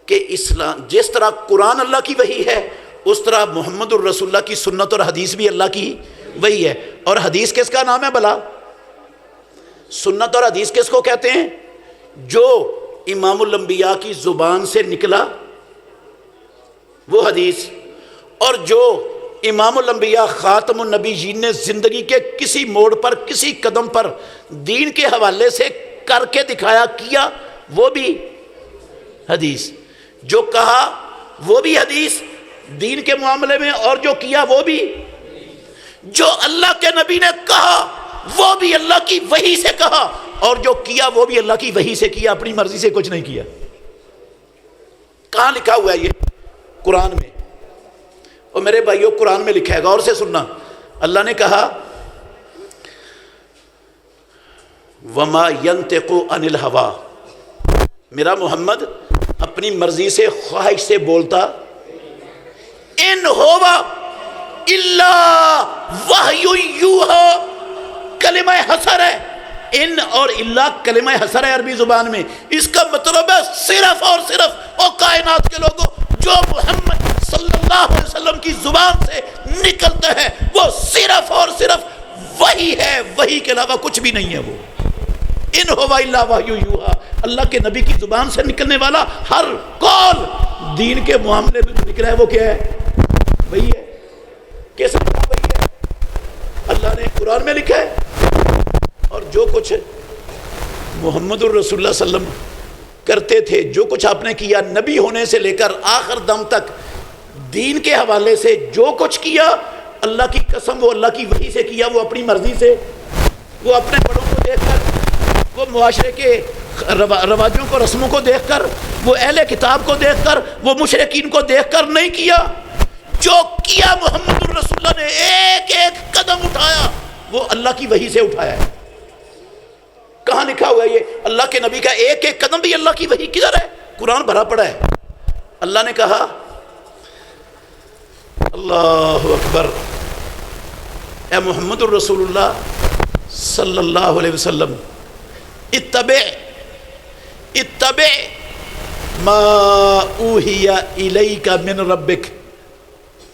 [SPEAKER 1] کہ اسلام جس طرح قرآن اللہ کی وحی ہے، اس طرح محمد الرسول اللہ کی سنت اور حدیث بھی اللہ کی وحی ہے۔ اور حدیث کس کا نام ہے بھلا؟ سنت اور حدیث کس کو کہتے ہیں؟ جو امام الانبیاء کی زبان سے نکلا وہ حدیث، اور جو امام الانبیاء خاتم النبیین نے زندگی کے کسی موڑ پر، کسی قدم پر دین کے حوالے سے کر کے دکھایا، کیا، وہ بھی حدیث۔ جو کہا وہ بھی حدیث دین کے معاملے میں، اور جو کیا وہ بھی۔ جو اللہ کے نبی نے کہا وہ بھی اللہ کی وحی سے کہا، اور جو کیا وہ بھی اللہ کی وحی سے کیا، اپنی مرضی سے کچھ نہیں کیا۔ کہاں لکھا ہوا ہے یہ؟ قرآن میں۔ اور میرے بھائیوں، قرآن میں لکھا ہے، غور سے سننا۔ اللہ نے کہا وما ينطق عن الهوى، میرا محمد اپنی مرضی سے، خواہش سے بولتا، ان ہوا الا وحی یوحا، کلمہ حصر ہے، ان اور الا کلمہ حصر ہے عربی زبان میں۔ اس کا مطلب ہے صرف اور صرف وہ کائنات کے لوگوں جو محمد صلی اللہ علیہ وسلم کی زبان سے نکلتے ہیں، وہ صرف اور صرف وحی ہے، وحی کے علاوہ کچھ بھی نہیں ہے۔ وہ ان ہوا الا وحی یوحا، اللہ کے نبی کی زبان سے نکلنے والا ہر قول دین کے معاملے میں جو نکلا ہے وہ کیا ہے؟ وہی ہے۔ کیسے پتا وہی ہے؟ اللہ نے قرآن میں لکھا ہے، اور جو کچھ محمد الرسول اللہ صلی اللہ علیہ وسلم کرتے تھے، جو کچھ آپ نے کیا نبی ہونے سے لے کر آخر دم تک، دین کے حوالے سے جو کچھ کیا، اللہ کی قسم وہ اللہ کی وحی سے کیا، وہ اپنی مرضی سے، وہ اپنے بڑوں کو دیکھ کر، وہ معاشرے کے رواجوں کو، رسموں کو دیکھ کر، وہ اہل کتاب کو دیکھ کر، وہ مشرکین کو دیکھ کر نہیں کیا۔ جو کیا محمد الرسول اللہ نے ایک ایک قدم اٹھایا وہ اللہ کی وحی سے اٹھایا ہے۔ کہاں کہاں لکھا ہوا ہے یہ اللہ کے نبی کا ایک ایک قدم بھی اللہ کی وحی کدھر ہے؟ قرآن بھرا پڑا ہے. اللہ نے کہا اللہ اکبر، اے محمد الرسول اللہ صلی اللہ علیہ وسلم، اتبع ما اوحی الیک من ربک،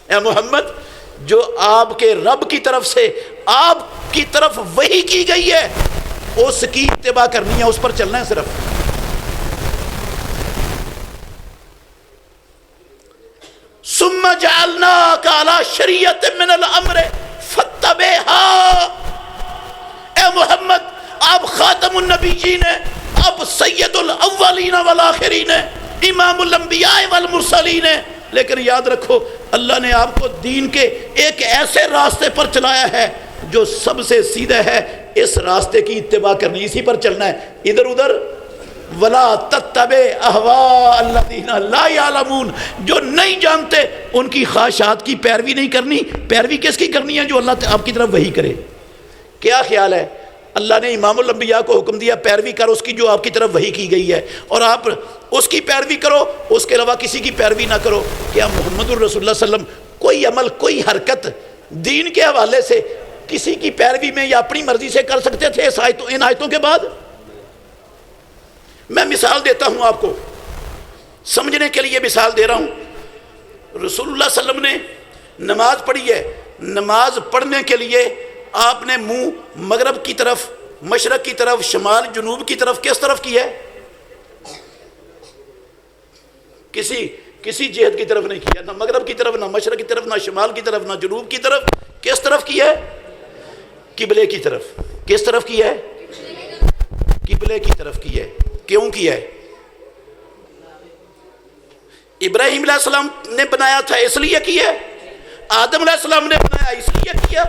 [SPEAKER 1] اے محمد جو آپ کے رب کی طرف سے آپ کی طرف وحی کی گئی ہے اس کی اتباع کرنی ہے، اس پر چلنا ہے صرف. ثم جعلناک علی شریعۃ من الامر فاتبعها، اے محمد آپ خاتم النبیین ہیں، آپ سید الاولین والآخرین ہیں، امام الانبیاء والمرسلین ہیں، لیکن یاد رکھو اللہ نے آپ کو دین کے ایک ایسے راستے پر چلایا ہے جو سب سے سیدھا ہے. اس راستے کی اتباع کرنی، اسی پر چلنا ہے، ادھر ادھر. ولا تتبع اہواء الذین لا یعلمون، جو نہیں جانتے ان کی خواہشات کی پیروی نہیں کرنی. پیروی کس کی کرنی ہے؟ جو اللہ آپ کی طرف وحی کرے. کیا خیال ہے؟ اللہ نے امام الانبیاء کو حکم دیا پیروی کر اس کی جو آپ کی طرف وحی کی گئی ہے، اور آپ اس کی پیروی کرو، اس کے علاوہ کسی کی پیروی نہ کرو. کیا محمد الرسول اللہ صلی اللہ علیہ وسلم کوئی عمل کوئی حرکت دین کے حوالے سے کسی کی پیروی میں یا اپنی مرضی سے کر سکتے تھے ان آیتوں کے بعد؟ میں مثال دیتا ہوں آپ کو سمجھنے کے لیے، مثال دے رہا ہوں. رسول اللہ صلی اللہ علیہ وسلم نے نماز پڑھی ہے، نماز پڑھنے کے لیے آپ نے منہ مغرب کی طرف، مشرق کی طرف، شمال جنوب کی طرف، کس طرف کی ہے؟ کسی جہت کی طرف نہیں کیا، نہ مغرب کی طرف، نہ مشرق کی طرف، نہ شمال کی طرف، نہ جنوب کی طرف. کس طرف کی ہے؟ قبلے کی طرف. کس طرف کی ہے؟ قبلے کی طرف کی ہے. کیوں کی ہے؟ ابراہیم علیہ السلام نے بنایا تھا اس لیے کیا، آدم علیہ السلام نے بنایا اس لیے کیا،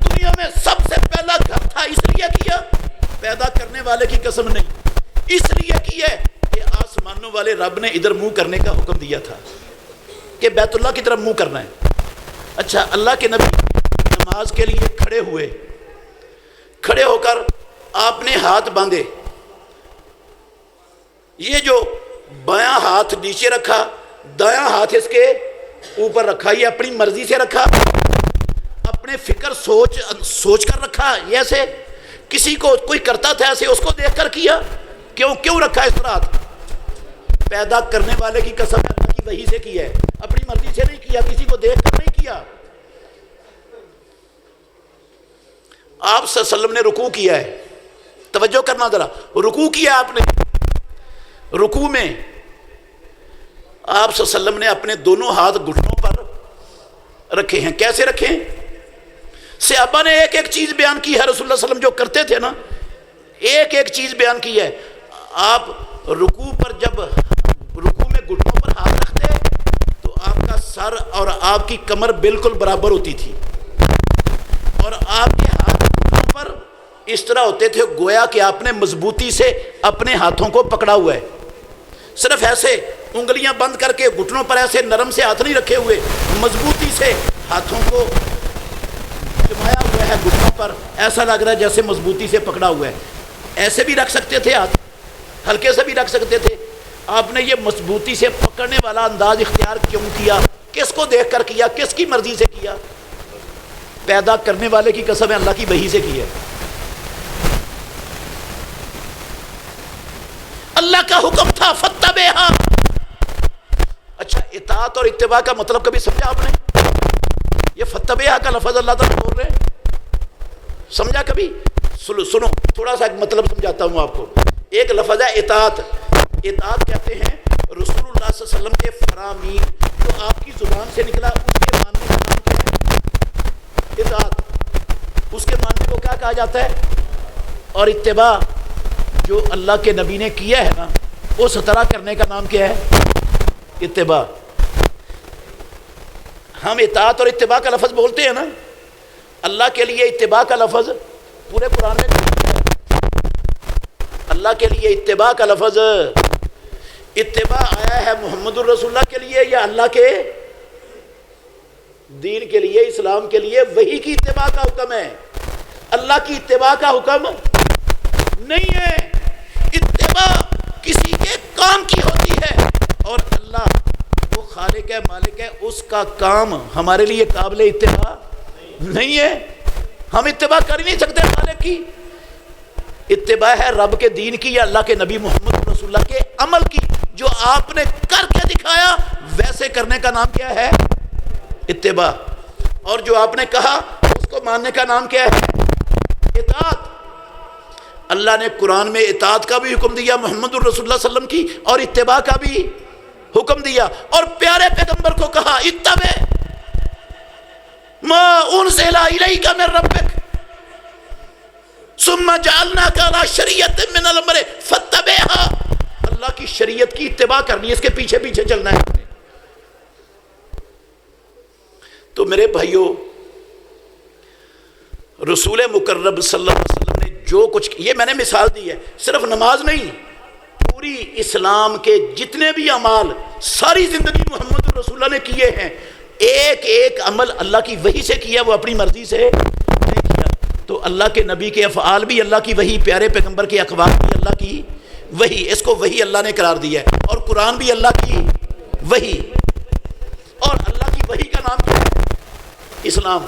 [SPEAKER 1] دنیا میں سب سے پہلا گھر تھا اس لیے کیا، پیدا کرنے والے کی قسم نہیں، اس لیے کیا کہ آسمانوں والے رب نے ادھر منہ کرنے کا حکم دیا تھا کہ بیت اللہ کی طرف منہ کرنا ہے. اچھا، اللہ کے نبی نماز کے لیے کھڑے ہوئے، کھڑے ہو کر آپ نے ہاتھ باندھے، یہ جو بایاں ہاتھ نیچے رکھا، دایاں ہاتھ اس کے اوپر رکھا، یہ اپنی مرضی سے رکھا، اپنے فکر سوچ کر رکھا، یہ ایسے کسی کو کوئی کرتا تھا ایسے اس کو دیکھ کر کیا؟ کیوں رکھا اس طرح ہاتھ؟ پیدا کرنے والے کی قسم ہے، اللہ کی وحی سے کیا ہے، اپنی مرضی سے نہیں کیا، کسی کو دیکھ کر نہیں کیا. آپ صلی اللہ علیہ وسلم نے رکوع کیا ہے، توجہ کرنا ذرا، رکوع کیا آپ نے. رکوع میں آپ صلی اللہ علیہ وسلم نے اپنے دونوں ہاتھ گھٹنوں پر رکھے ہیں. کیسے رکھے ہیں؟ صحابہ نے ایک ایک چیز بیان کی ہے، رسول اللہ صلی اللہ علیہ وسلم جو کرتے تھے نا، ایک ایک چیز بیان کی ہے. آپ رکوع پر جب رکوع میں گھٹنوں پر ہاتھ رکھتے تو آپ کا سر اور آپ کی کمر بالکل برابر ہوتی تھی، اور آپ کے ہاتھ گھٹنوں پر اس طرح ہوتے تھے گویا کہ آپ نے مضبوطی سے اپنے ہاتھوں کو پکڑا ہوا ہے. صرف ایسے انگلیاں بند کر کے گھٹنوں پر ایسے نرم سے ہاتھ نہیں رکھے ہوئے، مضبوطی سے ہاتھوں کو جمایا ہوا ہے گھٹنوں پر، ایسا لگ رہا ہے جیسے مضبوطی سے پکڑا ہوا ہے. ایسے بھی رکھ سکتے تھے ہاتھ، ہلکے سے بھی رکھ سکتے تھے. آپ نے یہ مضبوطی سے پکڑنے والا انداز اختیار کیوں کیا؟ کس کو دیکھ کر کیا؟ کس کی مرضی سے کیا؟ پیدا کرنے والے کی قسم ہے، اللہ کی وحی سے کی ہے. اللہ کا حکم تھا فتبعھا. اچھا، اطاعت اور اتباع کا مطلب کبھی سمجھا آپ نے؟ یہ فتبعھا کا لفظ اللہ تعالیٰ بول رہے ہیں، سمجھا کبھی؟ سنو تھوڑا سا ایک مطلب سمجھاتا ہوں آپ کو. ایک لفظ ہے اطاعت. اطاعت کہتے ہیں رسول اللہ صلی اللہ علیہ وسلم کے فرامین جو آپ کی زبان سے نکلا، اس کے ماننے کا نام کیا ہے؟ اطاعت. اس کے ماننے کو کیا کہا جاتا ہے؟ اور اتباع جو اللہ کے نبی نے کیا ہے نا، اس طرح کرنے کا نام کیا ہے؟ اتباع. ہم اطاعت اور اتباع کا لفظ بولتے ہیں نا، اللہ کے لیے اتباع کا لفظ پورے قرآن میں اللہ کے لیے اتباع کا لفظ، اتباع آیا ہے محمد الرسول اللہ کے لیے یا اللہ کے دین کے لیے، اسلام کے لیے؟ وحی کی اتباع کا حکم ہے، اللہ کی اتباع کا حکم نہیں ہے. اتباع کسی کے کام کی ہوتی ہے، اور اللہ وہ خالق ہے، مالک ہے، اس کا کام ہمارے لیے قابل اتباع نہیں ہے. ہم اتباع کر ہی نہیں سکتے مالک کی. اتباع ہے رب کے دین کی یا اللہ کے نبی محمد رسول اللہ کے عمل کی. جو آپ نے کر کے دکھایا ویسے کرنے کا نام کیا ہے؟ اتباع. اور جو آپ نے کہا اس کو ماننے کا نام کیا ہے؟ اطاعت. اللہ نے قرآن میں اطاعت کا بھی حکم دیا محمد الرسول اللہ صلی اللہ علیہ وسلم کی، اور اتباع کا بھی حکم دیا. اور پیارے پیغمبر کو کہا اتبع ما انزل الیک من ربک ثم جعلناک علی شریعۃ من الامر فاتبعها. اللہ کی شریعت کی اتباع کرنی ہے، اس کے پیچھے پیچھے چلنا ہے. تو میرے بھائیوں، رسول مکرم صلی اللہ علیہ وسلم نے جو کچھ، یہ میں نے مثال دی ہے، صرف نماز نہیں، پوری اسلام کے جتنے بھی اعمال ساری زندگی محمد رسول اللہ نے کیے ہیں. ایک ایک عمل اللہ کی وحی سے کیا، وہ اپنی مرضی سے نہیں کیا. تو اللہ کے نبی کے افعال بھی اللہ کی وحی، پیارے پیغمبر کے اقوال بھی اللہ کی وحی. اس کو وحی اللہ نے قرار دیا ہے. اور قرآن بھی اللہ کی وحی. اور اللہ کی وحی کا نام کیا ہے؟ اسلام.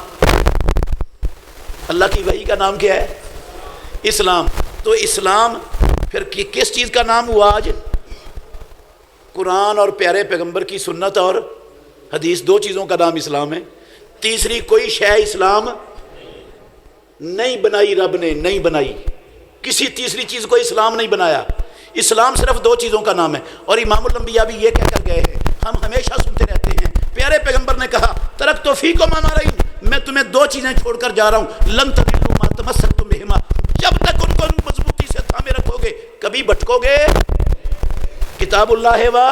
[SPEAKER 1] اللہ کی وحی کا نام کیا ہے؟ اسلام. تو اسلام پھر کس چیز کا نام ہوا آج؟ قرآن اور پیارے پیغمبر کی سنت اور حدیث، دو چیزوں کا نام اسلام ہے. تیسری کوئی شے اسلام نہیں بنائی، رب نے نہیں بنائی. کسی تیسری چیز کو اسلام نہیں بنایا. اسلام صرف دو چیزوں کا نام ہے. اور امام الانبیاء بھی یہ کہہ کر گئے ہیں، ہم ہمیشہ سنتے رہتے ہیں. پیارے پیغمبر نے کہا ترکت فیکم امرین، میں تمہیں دو چیزیں چھوڑ کر جا رہا ہوں، لن تضلوا ما تمسکتم بہما، جب تک ان کو مضبوطی سے تھامے رکھو گے کبھی بھٹکو گے. کتاب اللہ و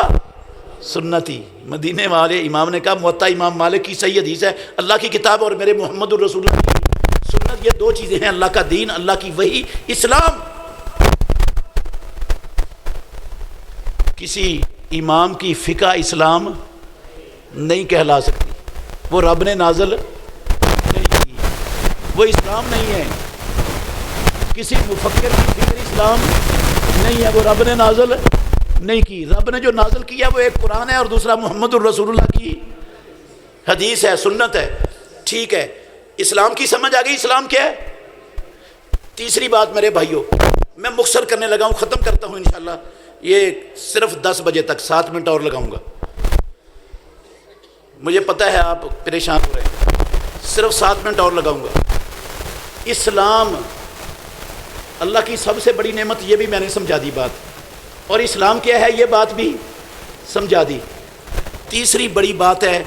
[SPEAKER 1] سنتی. مدینے والے امام نے کہا، موطا امام مالک کی صحیح حدیث ہے، اللہ کی کتاب اور میرے محمد الرسول اللہ کی سنت، یہ دو چیزیں ہیں، اللہ کا دین، اللہ کی وحی، اسلام. کسی امام کی فقہ اسلام نہیں کہلا سکتی، وہ رب نے نازل نہیں کی، وہ اسلام نہیں ہے. کسی مفکر کی فکر اسلام نہیں ہے، وہ رب نے نازل نہیں کی. رب نے جو نازل کیا وہ ایک قرآن ہے اور دوسرا محمد الرسول اللہ کی حدیث ہے، سنت ہے. ٹھیک ہے، اسلام کی سمجھ آ گئی. اسلام کیا ہے؟ تیسری بات میرے بھائیوں، میں مختصر کرنے لگا ہوں، ختم کرتا ہوں انشاءاللہ. یہ صرف 10 بجے تک 7 منٹ اور لگاؤں گا. مجھے پتہ ہے آپ پریشان ہو رہے ہیں، صرف 7 منٹ اور لگاؤں گا. اسلام اللہ کی سب سے بڑی نعمت، یہ بھی میں نے سمجھا دی بات. اور اسلام کیا ہے یہ بات بھی سمجھا دی. تیسری بڑی بات ہے،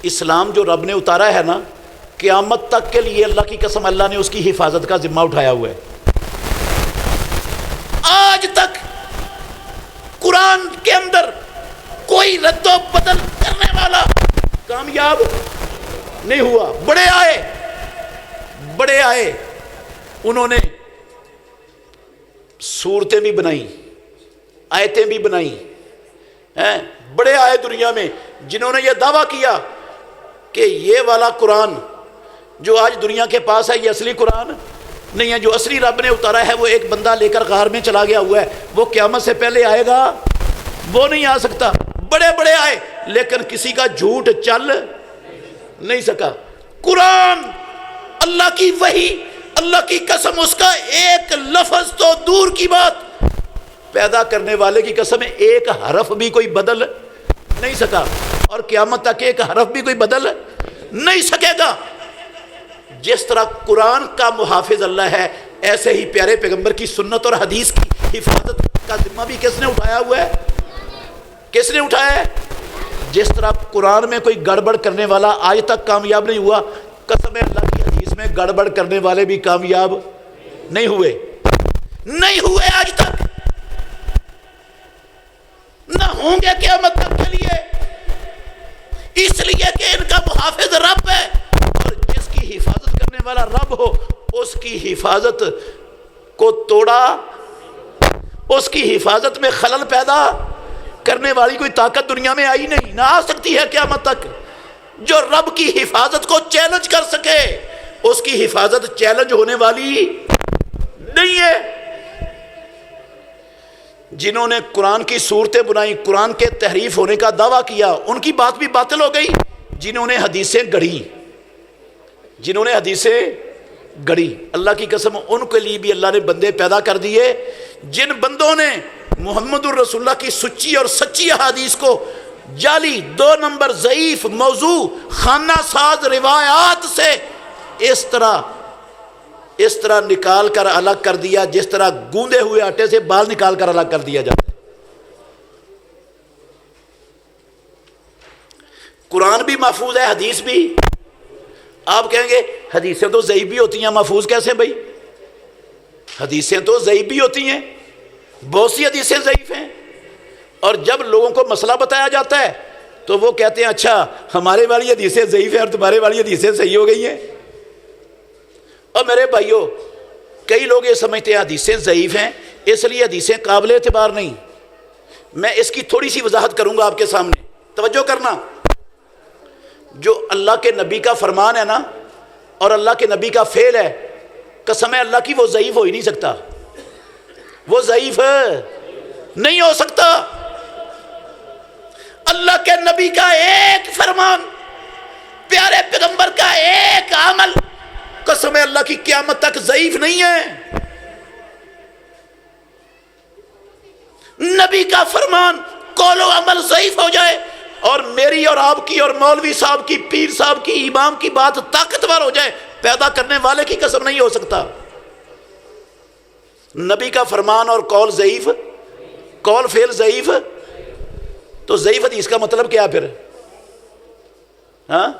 [SPEAKER 1] اسلام جو رب نے اتارا ہے نا، قیامت تک کے لیے اللہ کی قسم اللہ نے اس کی حفاظت کا ذمہ اٹھایا ہوا ہے. آج تک قرآن کے اندر کوئی رد و بدل کرنے والا کامیاب نہیں ہوا. بڑے آئے انہوں نے صورتیں بھی بنائی، آیتیں بھی بنائی ہیں. بڑے آئے دنیا میں جنہوں نے یہ دعویٰ کیا کہ یہ والا قرآن جو آج دنیا کے پاس ہے یہ اصلی قرآن نہیں ہے. جو اصلی رب نے اتارا ہے وہ ایک بندہ لے کر غار میں چلا گیا ہوا ہے، وہ قیامت سے پہلے آئے گا، وہ نہیں آ سکتا. بڑے آئے لیکن کسی کا جھوٹ چل نہیں سکا. قرآن اللہ کی وحی، اللہ کی قسم، اس کا ایک لفظ تو دور کی بات، پیدا کرنے والے کی قسم ایک حرف بھی کوئی بدل نہیں سکا، اور قیامت تک ایک حرف بھی کوئی بدل نہیں سکے گا. جس طرح قرآن کا محافظ اللہ ہے، ایسے ہی پیارے پیغمبر کی سنت اور حدیث کی حفاظت کا ذمہ بھی کس نے اٹھایا ہوا ہے؟ کس نے اٹھایا ہے؟ جس طرح قرآن میں کوئی گڑبڑ کرنے والا آج تک کامیاب نہیں ہوا، قسم اللہ کی حدیث میں گڑبڑ کرنے والے بھی کامیاب نہیں ہوئے آج تک، نہ ہوں گے قیامت تک کے لیے. اس لیے کہ ان کا محافظ رب ہے، اور جس کی حفاظت کرنے والا رب ہو اس کی حفاظت کو توڑا، اس کی حفاظت میں خلل پیدا کرنے والی کوئی طاقت دنیا میں آئی نہیں، نہ آ سکتی ہے قیامت تک. جو رب کی حفاظت کو چیلنج کر سکے اس کی حفاظت چیلنج ہونے والی نہیں ہے. جنہوں نے قرآن کی صورتیں بنائی، قرآن کے تحریف ہونے کا دعویٰ کیا، ان کی بات بھی باطل ہو گئی۔ جنہوں نے حدیثیں گڑھی، اللہ کی قسم ان کے لیے بھی اللہ نے بندے پیدا کر دیے جن بندوں نے محمد الرسول اللہ کی سچی اور سچی احادیث کو جعلی، 2 نمبر ضعیف، موضوع، خانہ ساز روایات سے اس طرح نکال کر الگ کر دیا جس طرح گوندے ہوئے آٹے سے بال نکال کر الگ کر دیا جاتا ہے۔ قرآن بھی محفوظ ہے، حدیث بھی۔ آپ کہیں گے حدیثیں تو ضعیف بھی ہوتی ہیں، محفوظ کیسے بھائی؟ حدیثیں تو ضعیف بھی ہوتی ہیں، بہت سی حدیثیں ضعیف ہیں، اور جب لوگوں کو مسئلہ بتایا جاتا ہے تو وہ کہتے ہیں اچھا ہمارے والی حدیثیں ضعیف ہیں اور تمہارے والی حدیثیں صحیح ہو گئی ہیں۔ اور میرے بھائیوں، کئی لوگ یہ سمجھتے ہیں حدیثیں ضعیف ہیں اس لیے حدیثیں قابل اعتبار نہیں۔ میں اس کی تھوڑی سی وضاحت کروں گا آپ کے سامنے، توجہ کرنا۔ جو اللہ کے نبی کا فرمان ہے نا اور اللہ کے نبی کا فعل ہے، قسم ہے اللہ کی، وہ ضعیف ہو ہی نہیں سکتا، وہ ضعیف نہیں ہو سکتا۔ اللہ کے نبی کا ایک فرمان، پیارے پیغمبر کا ایک عمل، قسم اللہ کی، قیامت تک ضعیف نہیں ہے۔ نبی کا فرمان قول و عمل ضعیف ہو جائے اور میری اور آپ کی اور مولوی صاحب کی، پیر صاحب کی، امام کی بات طاقتور ہو جائے، پیدا کرنے والے کی قسم نہیں ہو سکتا۔ نبی کا فرمان اور قول ضعیف، قول فعل ضعیف، تو ضعیف حدیث کا مطلب کیا پھر؟ ہاں،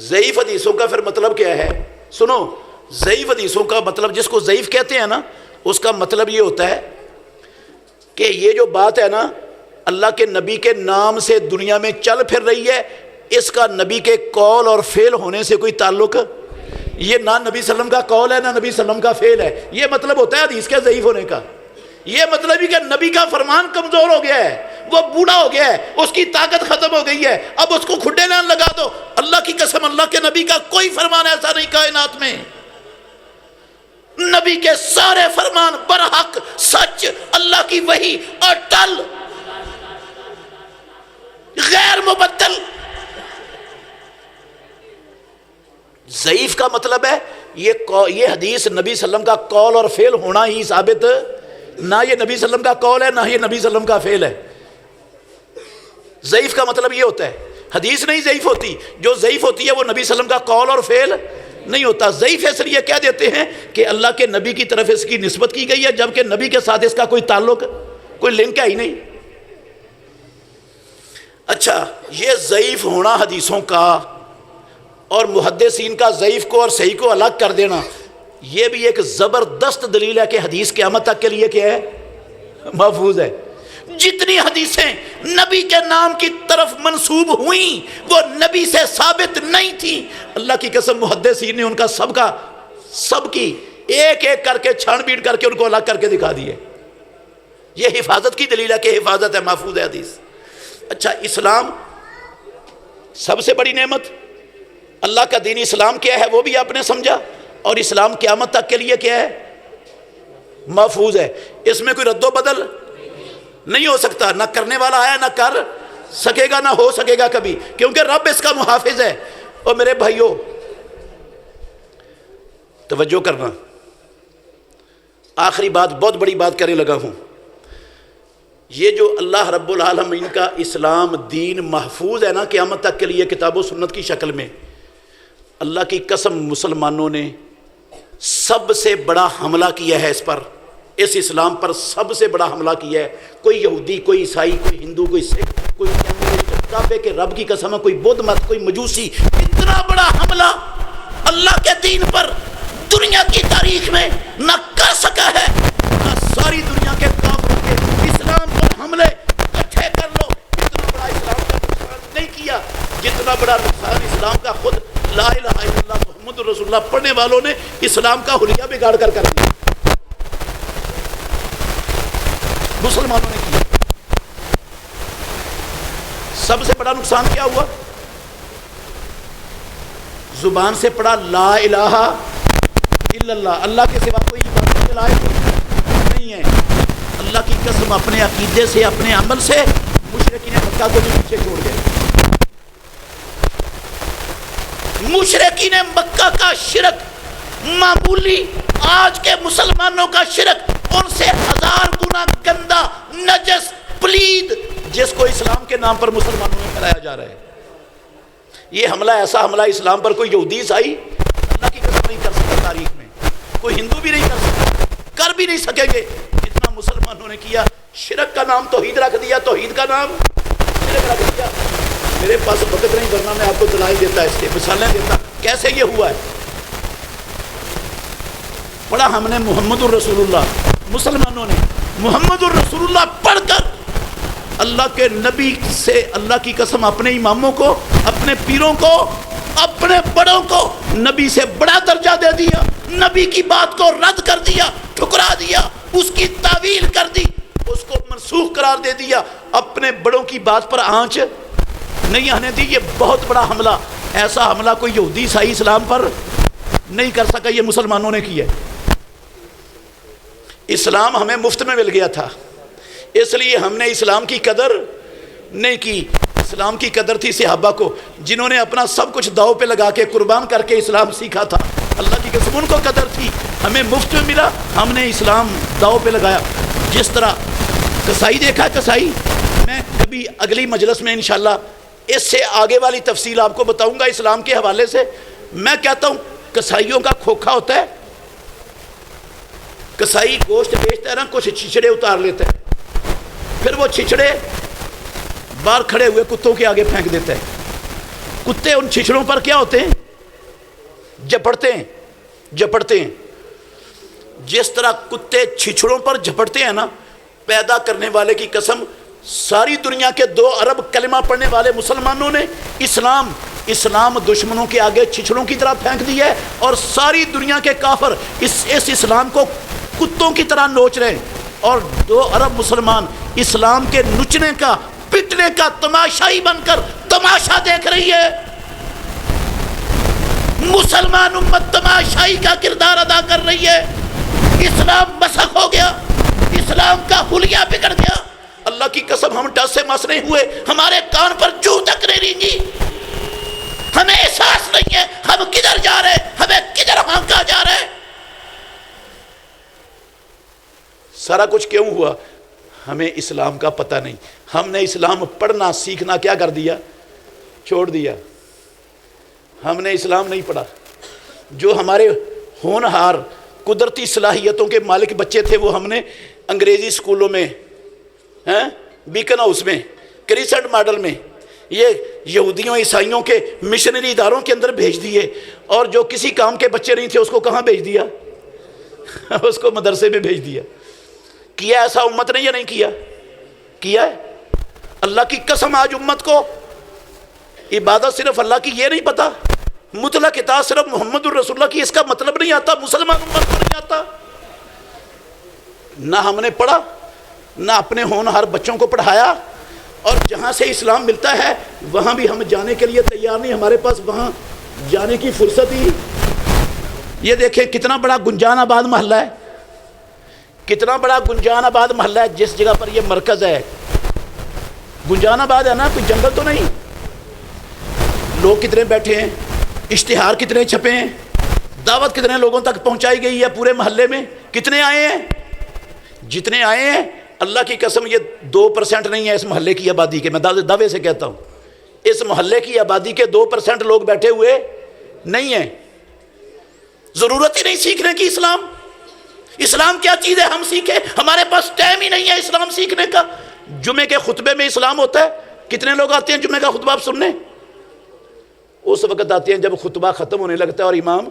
[SPEAKER 1] ضعیف حدیثوں کا پھر مطلب کیا ہے؟ سنو، ضعیف حدیثوں کا مطلب، جس کو ضعیف کہتے ہیں نا، اس کا مطلب یہ ہوتا ہے کہ یہ جو بات ہے نا اللہ کے نبی کے نام سے دنیا میں چل پھر رہی ہے، اس کا نبی کے قول اور فعل ہونے سے کوئی تعلق، یہ نہ نبی صلی اللہ علیہ وسلم کا قول ہے نہ نبی صلی اللہ علیہ وسلم کا فعل ہے۔ یہ مطلب ہوتا ہے حدیث کے ضعیف ہونے کا۔ یہ مطلب ہی کہ نبی کا فرمان کمزور ہو گیا ہے، وہ بوڑھا ہو گیا ہے، اس کی طاقت ختم ہو گئی ہے، اب اس کو کھڈے نہ لگا دو۔ اللہ کی قسم، اللہ کے نبی کا کوئی فرمان ایسا نہیں کائنات میں۔ نبی کے سارے فرمان برحق، سچ، اللہ کی وحی، اٹل، غیر مبدل۔ ضعیف کا مطلب ہے یہ حدیث نبی صلی اللہ علیہ وسلم کا قول اور فعل ہونا ہی ثابت، نہ یہ نبی صلی اللہ علیہ وسلم کا قول ہے نہ یہ نبی صلی اللہ علیہ وسلم کا فعل ہے۔ ضعیف کا مطلب یہ ہوتا ہے، حدیث نہیں ضعیف ہوتی، جو ضعیف ہوتی ہے وہ نبی صلی اللہ علیہ وسلم کا قول اور فعل نہیں ہوتا۔ ضعیف اس لیے کہہ دیتے ہیں کہ اللہ کے نبی کی طرف اس کی نسبت کی گئی ہے، جبکہ نبی کے ساتھ اس کا کوئی تعلق، کوئی لنک ہے ہی نہیں۔ اچھا، یہ ضعیف ہونا حدیثوں کا اور محدثین کا ضعیف کو اور صحیح کو الگ کر دینا، یہ بھی ایک زبردست دلیل ہے کہ حدیث قیامت تک کے لیے کیا ہے؟ محفوظ ہے۔ جتنی حدیثیں نبی کے نام کی طرف منسوب ہوئیں وہ نبی سے ثابت نہیں تھیں، اللہ کی قسم محدثین نے ان کا سب کی ایک ایک کر کے چھان بین کر کے ان کو الگ کر کے دکھا دیے۔ یہ حفاظت کی دلیل ہے کہ حفاظت ہے، محفوظ ہے حدیث۔ اچھا، اسلام سب سے بڑی نعمت، اللہ کا دین اسلام کیا ہے وہ بھی آپ نے سمجھا، اور اسلام قیامت تک کے لیے کیا ہے؟ محفوظ ہے، اس میں کوئی رد و بدل نہیں ہو سکتا، نہ کرنے والا ہے نہ کر سکے گا، نہ ہو سکے گا کبھی، کیونکہ رب اس کا محافظ ہے۔ اور میرے بھائیوں توجہ کرنا، آخری بات، بہت بڑی بات کرنے لگا ہوں۔ یہ جو اللہ رب العالمین کا اسلام دین محفوظ ہے نا قیامت تک کے لیے کتاب و سنت کی شکل میں، اللہ کی قسم مسلمانوں نے سب سے بڑا حملہ کیا ہے اس پر، اس اسلام پر سب سے بڑا حملہ کیا ہے۔ کوئی یہودی، کوئی عیسائی، کوئی ہندو، کوئی سکھ، کوئی کعبے کے رب کی قسم ہے، کوئی بدھ مت، کوئی مجوسی، اتنا بڑا حملہ اللہ کے دین پر دنیا کی تاریخ میں نہ کر سکا ہے، نہ ساری دنیا کے کافروں کے اسلام پر حملے اکٹھے کر لو، اتنا بڑا اسلام کا نقصان نہیں کیا جتنا بڑا نقصان اسلام کا خود لا الہ الا اللہ محمد رسول اللہ پڑھنے والوں نے اسلام کا حلیہ بگاڑ کر دیا، مسلمانوں نے کیا۔ سب سے بڑا نقصان کیا ہوا؟ زبان سے پڑھا لا الہ الا اللہ، اللہ کے سوا کوئی عبادت کے لائق نہیں ہے، اللہ کی قسم اپنے عقیدے سے اپنے عمل سے مشرکین مکہ کو بھی پیچھے چھوڑ گئے. مشرکین مکہ کا شرک معمولی آج کے مسلمانوں کا شرک ان سے 1000 گنا گندا نجس پلید جس کو اسلام کے نام پر مسلمانوں میں پھیلایا جا رہا ہے. یہ حملہ ایسا حملہ اسلام پر کوئی یہودی عیسائی اللہ کی قسم نہیں کر سکتا, تاریخ میں کوئی ہندو بھی نہیں کر سکتا, کر بھی نہیں سکیں گے جتنا مسلمانوں نے کیا. شرک کا نام توحید رکھ دیا, توحید کا نام شرک رکھ دیا. میرے پاس وقت نہیں ورنہ میں آپ کو دلائل دیتا, اس سے مثالیں دیتا کیسے یہ ہوا ہے. پڑھا ہم نے محمد الرسول اللہ, مسلمانوں نے محمد الرسول اللہ پڑھ کر اللہ کے نبی سے اللہ کی قسم اپنے اماموں کو, اپنے پیروں کو, اپنے بڑوں کو نبی سے بڑا درجہ دے دیا, نبی کی بات کو رد کر دیا, ٹھکرا دیا, اس کی تعویل کر دی, اس کو منسوخ قرار دے دیا, اپنے بڑوں کی بات پر آنچ نہیں آنے دی. یہ بہت بڑا حملہ, ایسا حملہ کوئی یہودی عیسائی اسلام پر نہیں کر سکا, یہ مسلمانوں نے کیا. اسلام ہمیں مفت میں مل گیا تھا, اس لیے ہم نے اسلام کی قدر نہیں کی. اسلام کی قدر تھی صحابہ کو جنہوں نے اپنا سب کچھ داؤ پہ لگا کے قربان کر کے اسلام سیکھا تھا. اللہ کی قسم ان کو قدر تھی, ہمیں مفت میں ملا, ہم نے اسلام داؤ پہ لگایا. جس طرح کسائی دیکھا, کسائی میں کبھی اگلی مجلس میں انشاءاللہ اس سے آگے والی تفصیل آپ کو بتاؤں گا اسلام کے حوالے سے. میں کہتا ہوں کسائیوں کا کھوکھا ہوتا ہے, کسائی گوشت بیچتا ہے نا, کچھ چھچڑے اتار لیتا ہے, پھر وہ چھچڑے باہر کھڑے ہوئے کتوں کے آگے پھینک دیتا ہے. کتے ان چھچڑوں پر کیا ہوتے ہیں, جھپٹتے ہیں, جھپٹتے ہیں. جس طرح کتے چھچڑوں پر جھپٹتے ہیں نا, پیدا کرنے والے کی قسم ساری دنیا کے 2 ارب کلمہ پڑھنے والے مسلمانوں نے اسلام دشمنوں کے آگے چھچڑوں کی طرح پھینک دی ہے, اور ساری دنیا کے کافر اس اسلام کو کتوں کی طرح نوچ رہے ہیں, اور 2 ارب مسلمان اسلام کے نچنے کا, پٹنے کا تماشائی بن کر تماشا دیکھ رہی ہے. مسلمان امت تماشائی کا کردار ادا کر رہی ہے. اسلام مسخ ہو گیا, اسلام کا حلیہ بگڑ گیا. اللہ کی قسم ہم ڈس سے مس نہیں ہوئے, ہمارے کان پر جو تک نہیں رینگی, ہمیں احساس نہیں ہے ہم کدھر جا رہے, ہمیں کدھر ہانکا جا رہے. سارا کچھ کیوں ہوا, ہمیں اسلام کا پتہ نہیں. ہم نے اسلام پڑھنا سیکھنا کیا کر دیا, چھوڑ دیا. ہم نے اسلام نہیں پڑھا. جو ہمارے ہونہار قدرتی صلاحیتوں کے مالک بچے تھے وہ ہم نے انگریزی سکولوں میں, بیکن ہاؤس میں, کریسنٹ ماڈل میں, یہ یہودیوں عیسائیوں کے مشنری اداروں کے اندر بھیج دیے, اور جو کسی کام کے بچے نہیں تھے اس کو کہاں بھیج دیا, اس کو مدرسے میں بھیج دیا. کیا ایسا امت نے یا نہیں کیا, کیا ہے. اللہ کی قسم آج امت کو عبادت صرف اللہ کی یہ نہیں پتا, مطلق اطاعت صرف محمد الرسول اللہ کی اس کا مطلب نہیں آتا, مسلمان امت کو نہیں آتا. نہ ہم نے پڑھا, نہ اپنے ہونہار بچوں کو پڑھایا, اور جہاں سے اسلام ملتا ہے وہاں بھی ہم جانے کے لیے تیار نہیں, ہمارے پاس وہاں جانے کی فرصت ہی. یہ دیکھیں کتنا بڑا گنجان آباد محلہ ہے, کتنا بڑا گنجان آباد محلہ ہے جس جگہ پر یہ مرکز ہے. گنجان آباد ہے نا, کوئی جنگل تو نہیں. لوگ کتنے بیٹھے ہیں, اشتہار کتنے چھپے ہیں, دعوت کتنے لوگوں تک پہنچائی گئی ہے پورے محلے میں, کتنے آئے ہیں, جتنے آئے ہیں اللہ کی قسم یہ 2% نہیں ہے اس محلے کی آبادی کے. میں دعوے سے کہتا ہوں اس محلے کی آبادی کے 2% لوگ بیٹھے ہوئے نہیں ہیں. ضرورت ہی نہیں سیکھنے کی اسلام. اسلام کیا چیز ہے ہم سیکھیں, ہمارے پاس ٹائم ہی نہیں ہے اسلام سیکھنے کا. جمعے کے خطبے میں اسلام ہوتا ہے, کتنے لوگ آتے ہیں جمعے کا خطبہ آپ سننے؟ اس وقت آتے ہیں جب خطبہ ختم ہونے لگتا ہے اور امام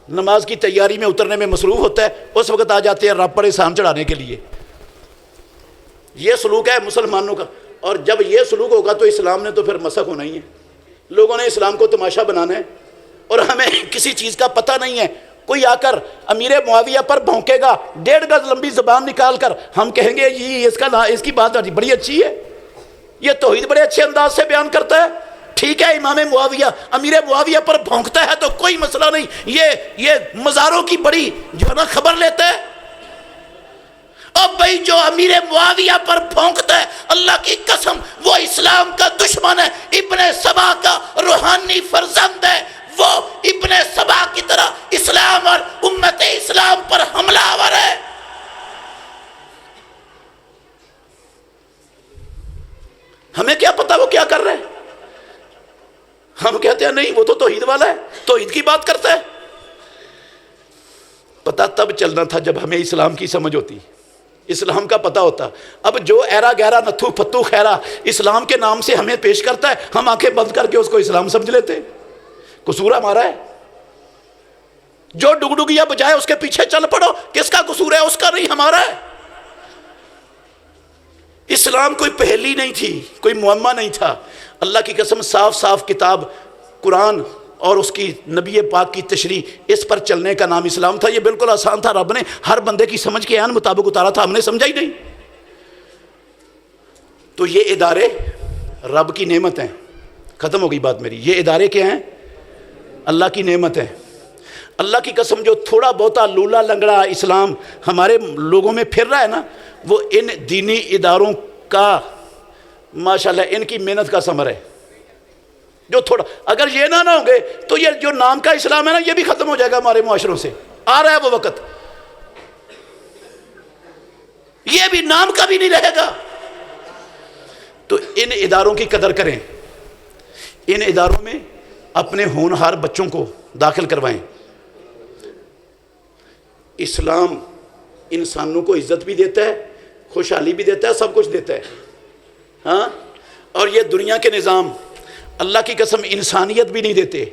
[SPEAKER 1] نماز کی تیاری میں اترنے میں مصروف ہوتا ہے, اس وقت آ جاتے ہیں رب پر احسان چڑھانے کے لیے. یہ سلوک ہے مسلمانوں کا, اور جب یہ سلوک ہوگا تو اسلام نے تو پھر مسخ ہونا ہی ہے. لوگوں نے اسلام کو تماشا بنانا ہے, اور ہمیں کسی چیز کا پتہ نہیں ہے. کوئی آ کر امیر معاویہ پر بھونکے گا 1.5 گز لمبی زبان نکال کر, ہم کہیں گے یہ اس کی بات بڑی اچھی ہے, یہ توحید بڑے اچھے انداز سے بیان کرتا ہے. ٹھیک ہے, امام معاویہ امیر معاویہ پر بھونکتا ہے تو کوئی مسئلہ نہیں, یہ مزاروں کی بڑی جو ہے نا خبر لیتا ہے. اور بھائی جو امیر معاویہ پر بھونکتا ہے، اللہ کی قسم وہ اسلام کا دشمن ہے، ابن سبا کا روحانی فرزند ہے، وہ ابن سبا کی طرح اسلام اور امت اسلام پر حملہ آور ہے۔ ہمیں کیا پتا وہ کیا کر رہے ہیں؟ ہم کہتے ہیں نہیں وہ تو توحید والا ہے، توحید کی بات کرتا ہے۔ پتہ تب چلنا تھا جب ہمیں اسلام کی سمجھ ہوتی، اسلام کا پتہ ہوتا۔ اب جو ایرا گہرا نتھو پتو خیرا اسلام کے نام سے ہمیں پیش کرتا ہے، ہم آنکھیں بند کر کے اس کو اسلام سمجھ لیتے۔ قصور ہمارا ہے؟ جو ڈگڈگیا بجائے اس کے پیچھے چل پڑو، کس کا قصور ہے؟ اس کا نہیں، ہمارا ہے۔ اسلام کوئی پہلی نہیں تھی، کوئی معمہ نہیں تھا۔ اللہ کی قسم صاف صاف کتاب قرآن اور اس کی نبی پاک کی تشریح، اس پر چلنے کا نام اسلام تھا۔ یہ بالکل آسان تھا، رب نے ہر بندے کی سمجھ کے عین مطابق اتارا تھا، ہم نے سمجھا ہی نہیں۔ تو یہ ادارے رب کی نعمت ہیں، ختم ہو گئی بات میری۔ یہ ادارے کیا ہیں؟ اللہ کی نعمت ہیں۔ اللہ کی قسم جو تھوڑا بہتا لولا لنگڑا اسلام ہمارے لوگوں میں پھر رہا ہے نا، وہ ان دینی اداروں کا ماشاءاللہ ان کی محنت کا ثمر ہے۔ جو تھوڑا اگر یہ نہ ہوں گے تو یہ جو نام کا اسلام ہے نا، یہ بھی ختم ہو جائے گا ہمارے معاشروں سے۔ آ رہا ہے وہ وقت، یہ بھی نام کا بھی نہیں رہے گا۔ تو ان اداروں کی قدر کریں، ان اداروں میں اپنے ہونہار بچوں کو داخل کروائیں۔ اسلام انسانوں کو عزت بھی دیتا ہے، خوشحالی بھی دیتا ہے، سب کچھ دیتا ہے، ہاں۔ اور یہ دنیا کے نظام اللہ کی قسم انسانیت بھی نہیں دیتے۔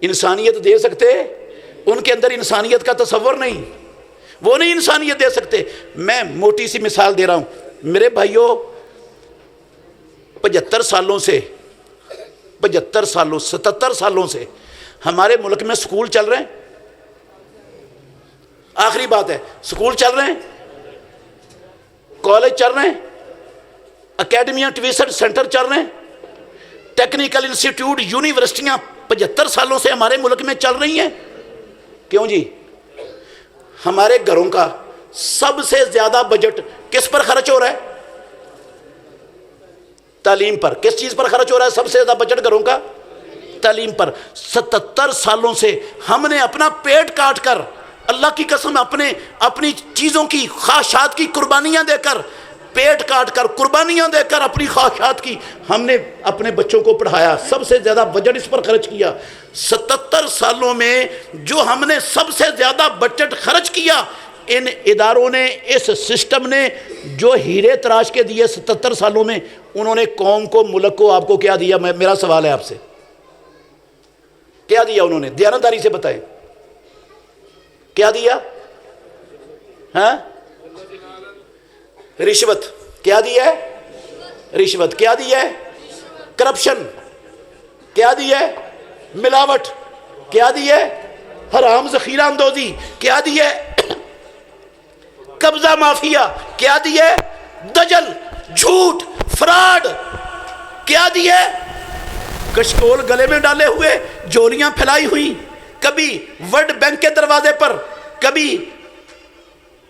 [SPEAKER 1] انسانیت دے سکتے، ان کے اندر انسانیت کا تصور نہیں، وہ نہیں انسانیت دے سکتے۔ میں موٹی سی مثال دے رہا ہوں میرے بھائیوں، 75 سالوں سے 77 سالوں سے ہمارے ملک میں سکول چل رہے ہیں۔ آخری بات ہے، سکول چل رہے ہیں، کالج چل رہے ہیں، اکیڈمیاں ٹیوشن سینٹر چل رہے ہیں، ٹیکنیکل انسٹیٹیوٹ یونیورسٹیاں 75 سالوں سے ہمارے ملک میں چل رہی ہیں۔ کیوں جی؟ ہمارے گھروں کا سب سے زیادہ بجٹ کس پر خرچ ہو رہا ہے؟ تعلیم پر۔ کس چیز پر خرچ ہو رہا ہے سب سے زیادہ بجٹ گھروں کا؟ تعلیم پر۔ 77 سالوں سے ہم نے اپنا پیٹ کاٹ کر، اللہ کی قسم اپنی چیزوں کی خواہشات کی قربانیاں دے کر، پیٹ کاٹ کر قربانیاں دے کر اپنی خواہشات کی ہم نے اپنے بچوں کو پڑھایا، سب سے زیادہ بجٹ اس پر خرچ کیا۔ 77 سالوں میں جو ہم نے سب سے زیادہ بجٹ خرچ کیا، ان اداروں نے، اس سسٹم نے جو ہیرے تراش کے دیے 77 سالوں میں، انہوں نے قوم کو، ملک کو، آپ کو کیا دیا؟ میرا سوال ہے آپ سے، کیا دیا انہوں نے؟ دیانتداری سے بتائیں، کیا دیا؟ ہاں؟ رشوت کیا دیا ہے؟ رشوت کیا دیا ہے؟ کرپشن کیا دیا ہے؟ ملاوٹ کیا دیا ہے؟ حرام ذخیرہ اندوزی کیا دیا ہے؟ قبضہ مافیا کیا دیا ہے؟ دجل، جھوٹ، فراڈ کیا دیا ہے؟ کشکول گلے میں ڈالے ہوئے، جولیاں پھیلائی ہوئی، کبھی ورلڈ بینک کے دروازے پر، کبھی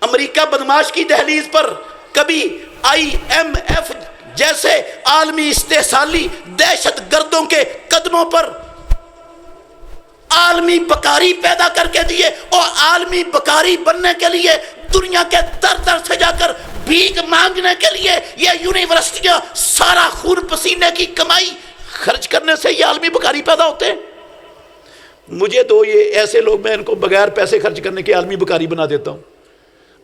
[SPEAKER 1] امریکہ بدماش کی دہلیز پر، کبھی IMF جیسے عالمی استحصالی دہشت گردوں کے قدموں پر عالمی بکاری پیدا کر کے دیے، اور عالمی بکاری بننے کے لیے دنیا کے در در سے جا کر بھیک مانگنے کے لیے یہ یونیورسٹیاں سارا خون پسینے کی کمائی خرچ کرنے سے یہ عالمی بکاری پیدا ہوتے ہیں۔ مجھے تو یہ ایسے لوگ، میں ان کو بغیر پیسے خرچ کرنے کے عالمی بکاری بنا دیتا ہوں۔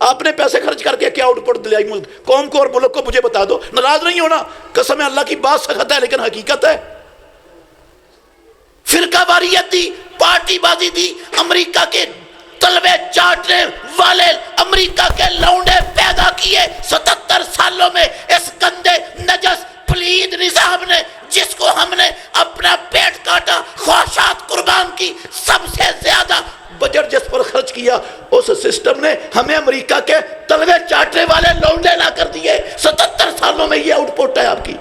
[SPEAKER 1] آپ نے پیسے خرچ کر کے کیا آؤٹ پٹ دلائی قوم کو اور ملک کو؟ مجھے بتا دو، ناراض نہیں ہونا، قسم اللہ کی بات سخت ہے لیکن حقیقت ہے۔ فرقہ واریت دی، پارٹی بازی دی، امریکہ کے تلوے چاٹنے والے امریکہ کے لونڈے پیدا کیے 77 سالوں میں اس گندے نجس پلید نظام نے، جس کو ہم نے اپنا پیٹ کاٹا، خواہشات قربان کی، سب سے زیادہ بجٹ جس پر خرچ کیا، اس سسٹم نے ہمیں امریکہ کے تلوے چاٹنے والے لونڈے لا کر دیے۔ 77 سالوں میں یہ آؤٹ پٹ ہے آپ کی۔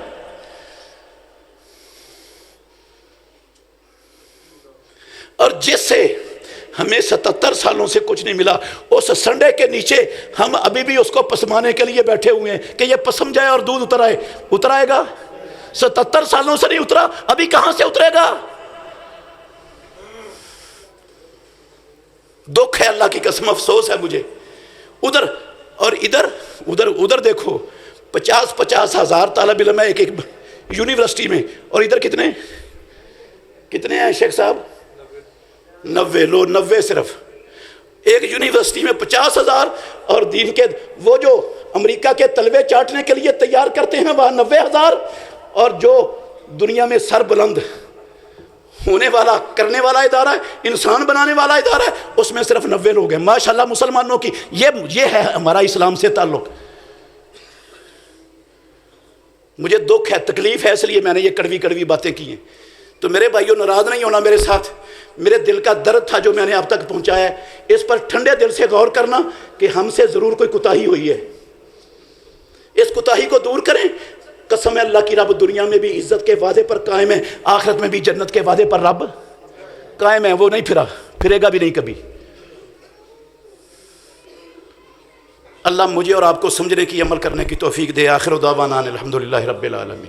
[SPEAKER 1] اور جس سے ہمیں 77 سالوں سے کچھ نہیں ملا، اس سنڈے کے نیچے ہم ابھی بھی اس کو پسمانے کے لیے بیٹھے ہوئے ہیں کہ یہ پسم جائے اور دودھ اتر آئے گا۔ 77 سالوں سے نہیں اترا، ابھی کہاں سے اترے گا؟ دکھ ہے، اللہ کی قسم افسوس ہے مجھے۔ ادھر اور ادھر دیکھو، 50 ہزار طالب علم ہے ایک یونیورسٹی میں، اور ادھر کتنے ہیں شیخ صاحب؟ 90 لو، 90 صرف ایک یونیورسٹی میں 50 ہزار، اور دین کے وہ جو امریکہ کے تلوے چاٹنے کے لیے تیار کرتے ہیں وہاں 90 ہزار، اور جو دنیا میں سر بلند ہونے والا کرنے والا ادارہ ہے، انسان بنانے والا ادارہ ہے، اس میں صرف 90 لوگ ہیں۔ ماشاءاللہ مسلمانوں کی یہ ہے ہمارا اسلام سے تعلق۔ مجھے دکھ ہے، تکلیف ہے، اس لیے میں نے یہ کڑوی باتیں کی ہیں۔ تو میرے بھائیوں ناراض نہیں ہونا میرے ساتھ، میرے دل کا درد تھا جو میں نے آپ تک پہنچایا ہے، اس پر ٹھنڈے دل سے غور کرنا کہ ہم سے ضرور کوئی کوتاہی ہوئی ہے، اس کوتاہی کو دور کریں۔ قسم ہے اللہ کی، رب دنیا میں بھی عزت کے وعدے پر قائم ہے، آخرت میں بھی جنت کے وعدے پر رب قائم ہے، وہ نہیں پھرے گا بھی نہیں کبھی۔ اللہ مجھے اور آپ کو سمجھنے کی، عمل کرنے کی توفیق دے۔ آخر دعوانا الحمدللہ رب العالمین۔